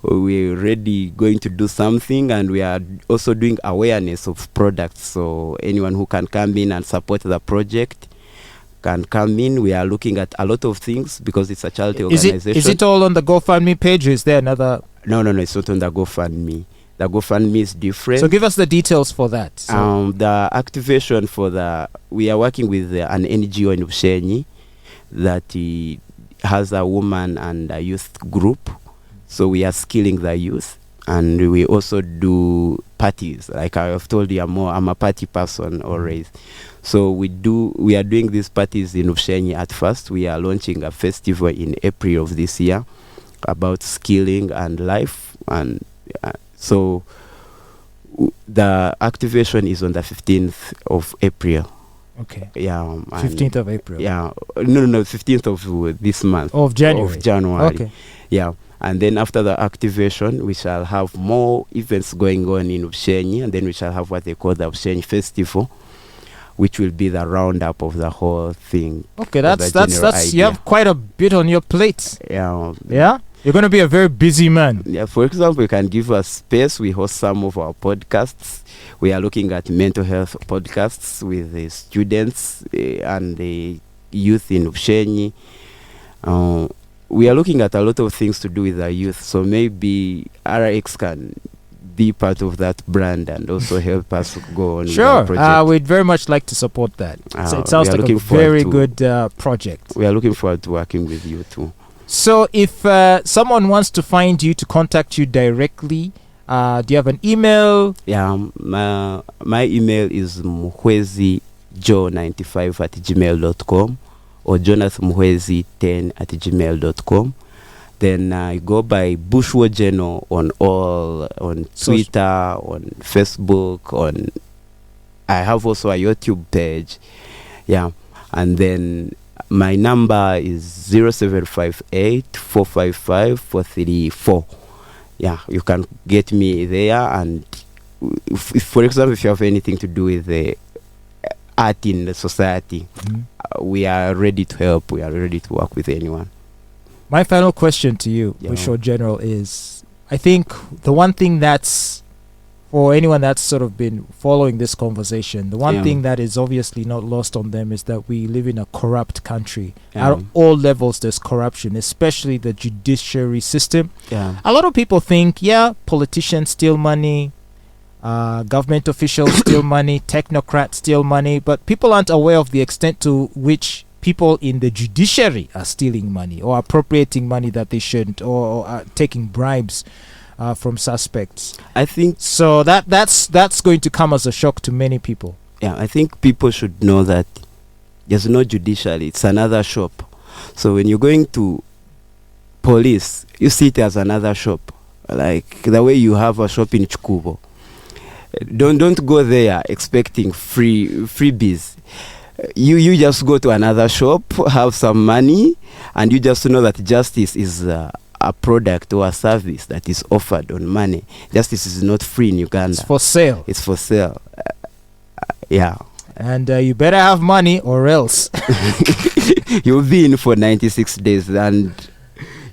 We're already going to do something, and we are also doing awareness of products. So anyone who can come in and support the project can come in. We are looking at a lot of things because it's a charity organization. Is it all on the GoFundMe page, or is there another? No, it's not on the GoFundMe. The GoFundMe is different. So give us the details for that. The activation we are working with an NGO in Ushenyi that has a woman and a youth group. So we are skilling the youth, and we also do parties. Like I have told you, I'm a party person always. So we are doing these parties in Ushenyi at first. We are launching a festival in April of this year about skilling and life, and so the activation is on the 15th of April. Okay. Yeah. 15th of April. Yeah. No, 15th of this month. Of January. Of January. Okay. Yeah. And then after the activation, we shall have more events going on in Ushenyi, and then we shall have what they call the Ushenyi Festival, which will be the roundup of the whole thing. Okay, that's you have quite a bit on your plate. Yeah. Yeah? You're going to be a very busy man. Yeah, for example, you can give us space. We host some of our podcasts. We are looking at mental health podcasts with the students and the youth in Ushenyi. We are looking at a lot of things to do with the youth. So maybe RX can be part of that brand and also help us go on with Sure. our project. We'd very much like to support that. So it We sounds are like a looking forward very to- good project. We are looking forward to working with you too. So if someone wants to find you, to contact you directly, do you have an email? Yeah, my email is muhwezijo95@gmail.com or jonathmuhwezi10@gmail.com. Then I go by BushWarGeneral on Twitter, on Facebook, I have also a YouTube page. Yeah. And then my number is 0758-455-434. Yeah, you can get me there. And if, for example, if you have anything to do with the art in the society, we are ready to help. We are ready to work with anyone. My final question to you, Yeah. BushWarGeneral, is I think the one thing that's, for anyone that's sort of been following this conversation, the one Yeah. thing that is obviously not lost on them is that we live in a corrupt country. Yeah. At all levels, there's corruption, especially the judiciary system. Yeah. A lot of people think, yeah, politicians steal money, government officials steal money, technocrats steal money, but people aren't aware of the extent to which people in the judiciary are stealing money or appropriating money that they shouldn't, or are taking bribes from suspects. I think So that's going to come as a shock to many people. Yeah, I think people should know that there's no judiciary. It's another shop. So when you're going to police, you see it as another shop. Like the way you have a shop in Chikubo. Don't go there expecting freebies. You just go to another shop, have some money, and you just know that justice is a product or a service that is offered on money. Justice is not free in Uganda. It's for sale. It's for sale. Yeah. And you better have money or else. You'll be in for 96 days and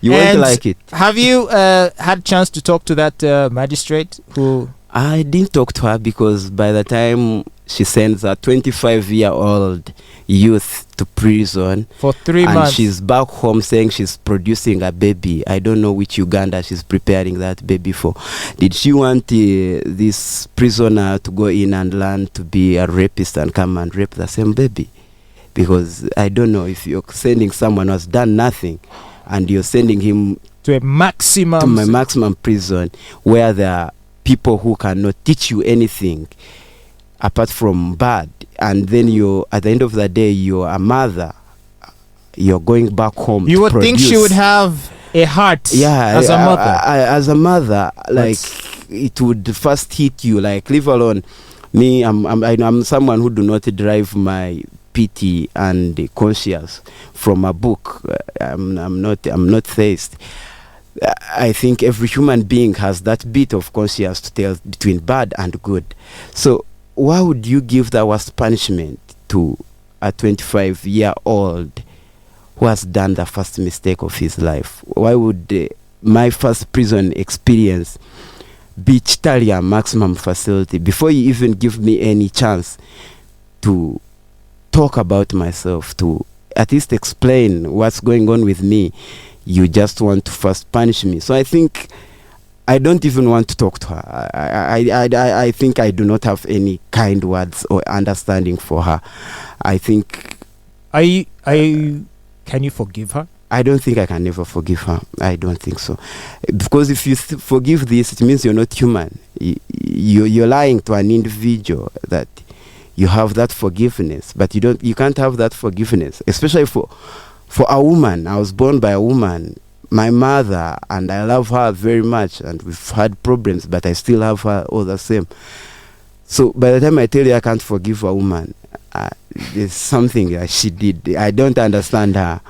you won't And like it. Have you had chance to talk to that magistrate who... I didn't talk to her because by the time she sends a 25-year-old youth to prison for 3 and months? she's back home saying she's producing a baby. I don't know which Uganda she's preparing that baby for. Did she want this prisoner to go in and learn to be a rapist and come and rape the same baby? Because I don't know, if you're sending someone who has done nothing and you're sending him to a maximum... to my maximum prison where there are people who cannot teach you anything apart from bad, and then you, at the end of the day, you're a mother, you're going back home. You to would think she produce. would have a heart as a mother. As a mother, like it would first hit you. Like, leave alone me. I'm someone who do not drive my pity and conscience from a book. I'm not theist. I think every human being has that bit of conscience to tell between bad and good. So why would you give the worst punishment to a 25-year-old who has done the first mistake of his life? Why would my first prison experience be Kitalya maximum facility before you even give me any chance to talk about myself, to at least explain what's going on with me? You just want to first punish me. So I think I don't even want to talk to her. I think I do not have any kind words or understanding for her. I think... Can you forgive her? I don't think I can never forgive her. I don't think so. Because if you forgive this, it means you're not human. You're lying to an individual that you have that forgiveness, but you can't have that forgiveness, especially for a woman. I was born by a woman, my mother, and I love her very much, and we've had problems, but I still have her all the same. So by the time I tell you I can't forgive a woman, there's something that she did. I don't understand her.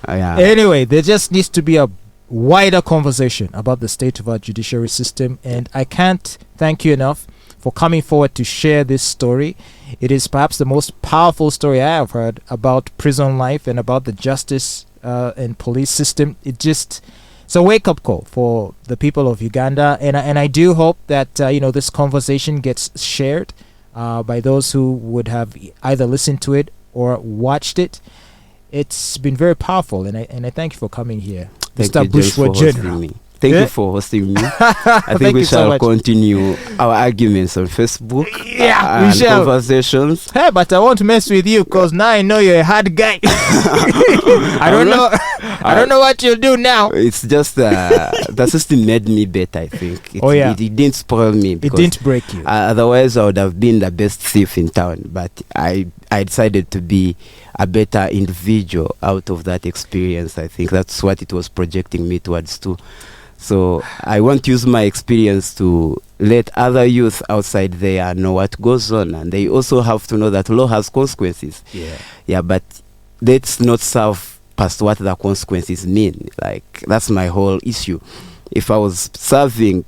Yeah. Anyway, there just needs to be a wider conversation about the state of our judiciary system, and I can't thank you enough for coming forward to share this story. It is perhaps the most powerful story I have heard about prison life and about the justice and police system. It's a wake-up call for the people of Uganda, and I do hope that this conversation gets shared by those who would have either listened to it or watched it. It's been very powerful, and I thank you for coming here, Thank Mr. you, James, for hosting BushWarGeneral. me. Thank you for hosting me. I think we shall continue our arguments on Facebook. Yeah, we and shall. Conversations. Hey, but I won't mess with you because now I know you're a hard guy. I don't know what you'll do now. It's just the system made me better, I think. It didn't spoil me. It didn't break you. Otherwise, I would have been the best thief in town. But I decided to be a better individual out of that experience. I think that's what it was projecting me towards too. So I want to use my experience to let other youth outside there know what goes on, and they also have to know that law has consequences. Yeah, but let's not serve past what the consequences mean. Like, that's my whole issue. If I was serving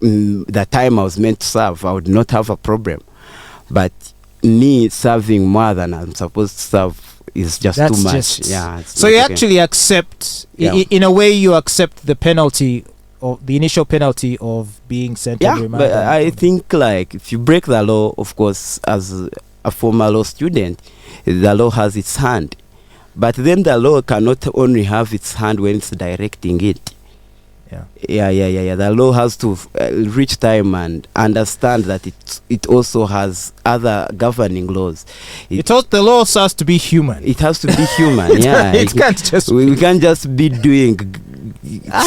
the time I was meant to serve, I would not have a problem. But me serving more than I'm supposed to serve is just too much. So you actually accept, in a way, you accept the penalty, or the initial penalty of being sent to remand. But I think, like, if you break the law, of course, as a former law student, the law has its hand. But then the law cannot only have its hand when it's directing it. The law has to reach time and understand that it also has other governing laws. The law has to be human. It has to be human. It can't just. We can't just be doing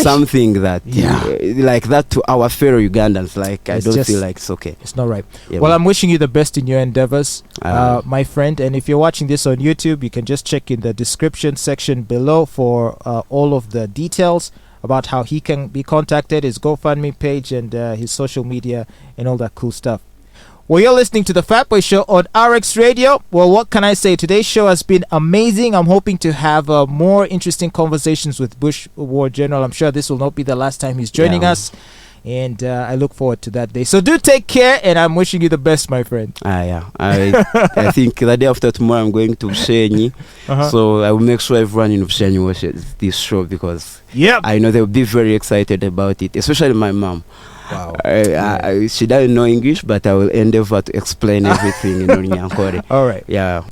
something that like that to our fellow Ugandans. Like, I don't feel like it's okay. It's not right. Well, I'm wishing you the best in your endeavors, my friend. And if you're watching this on YouTube, you can just check in the description section below for all of the details about how he can be contacted, his GoFundMe page, and his social media, and all that cool stuff. Well, you're listening to the Fatboy Show on RX Radio. Well, what can I say? Today's show has been amazing. I'm hoping to have more interesting conversations with BushWarGeneral. I'm sure this will not be the last time he's joining us. And I look forward to that day. So do take care, and I'm wishing you the best, my friend. I think the day after tomorrow I'm going to Bushenyi. So I will make sure everyone in Bushenyi watches this show, because I know they'll be very excited about it, especially my mom. Wow. She doesn't know English, but I will endeavor to explain everything in Onyankore. All right. Yeah.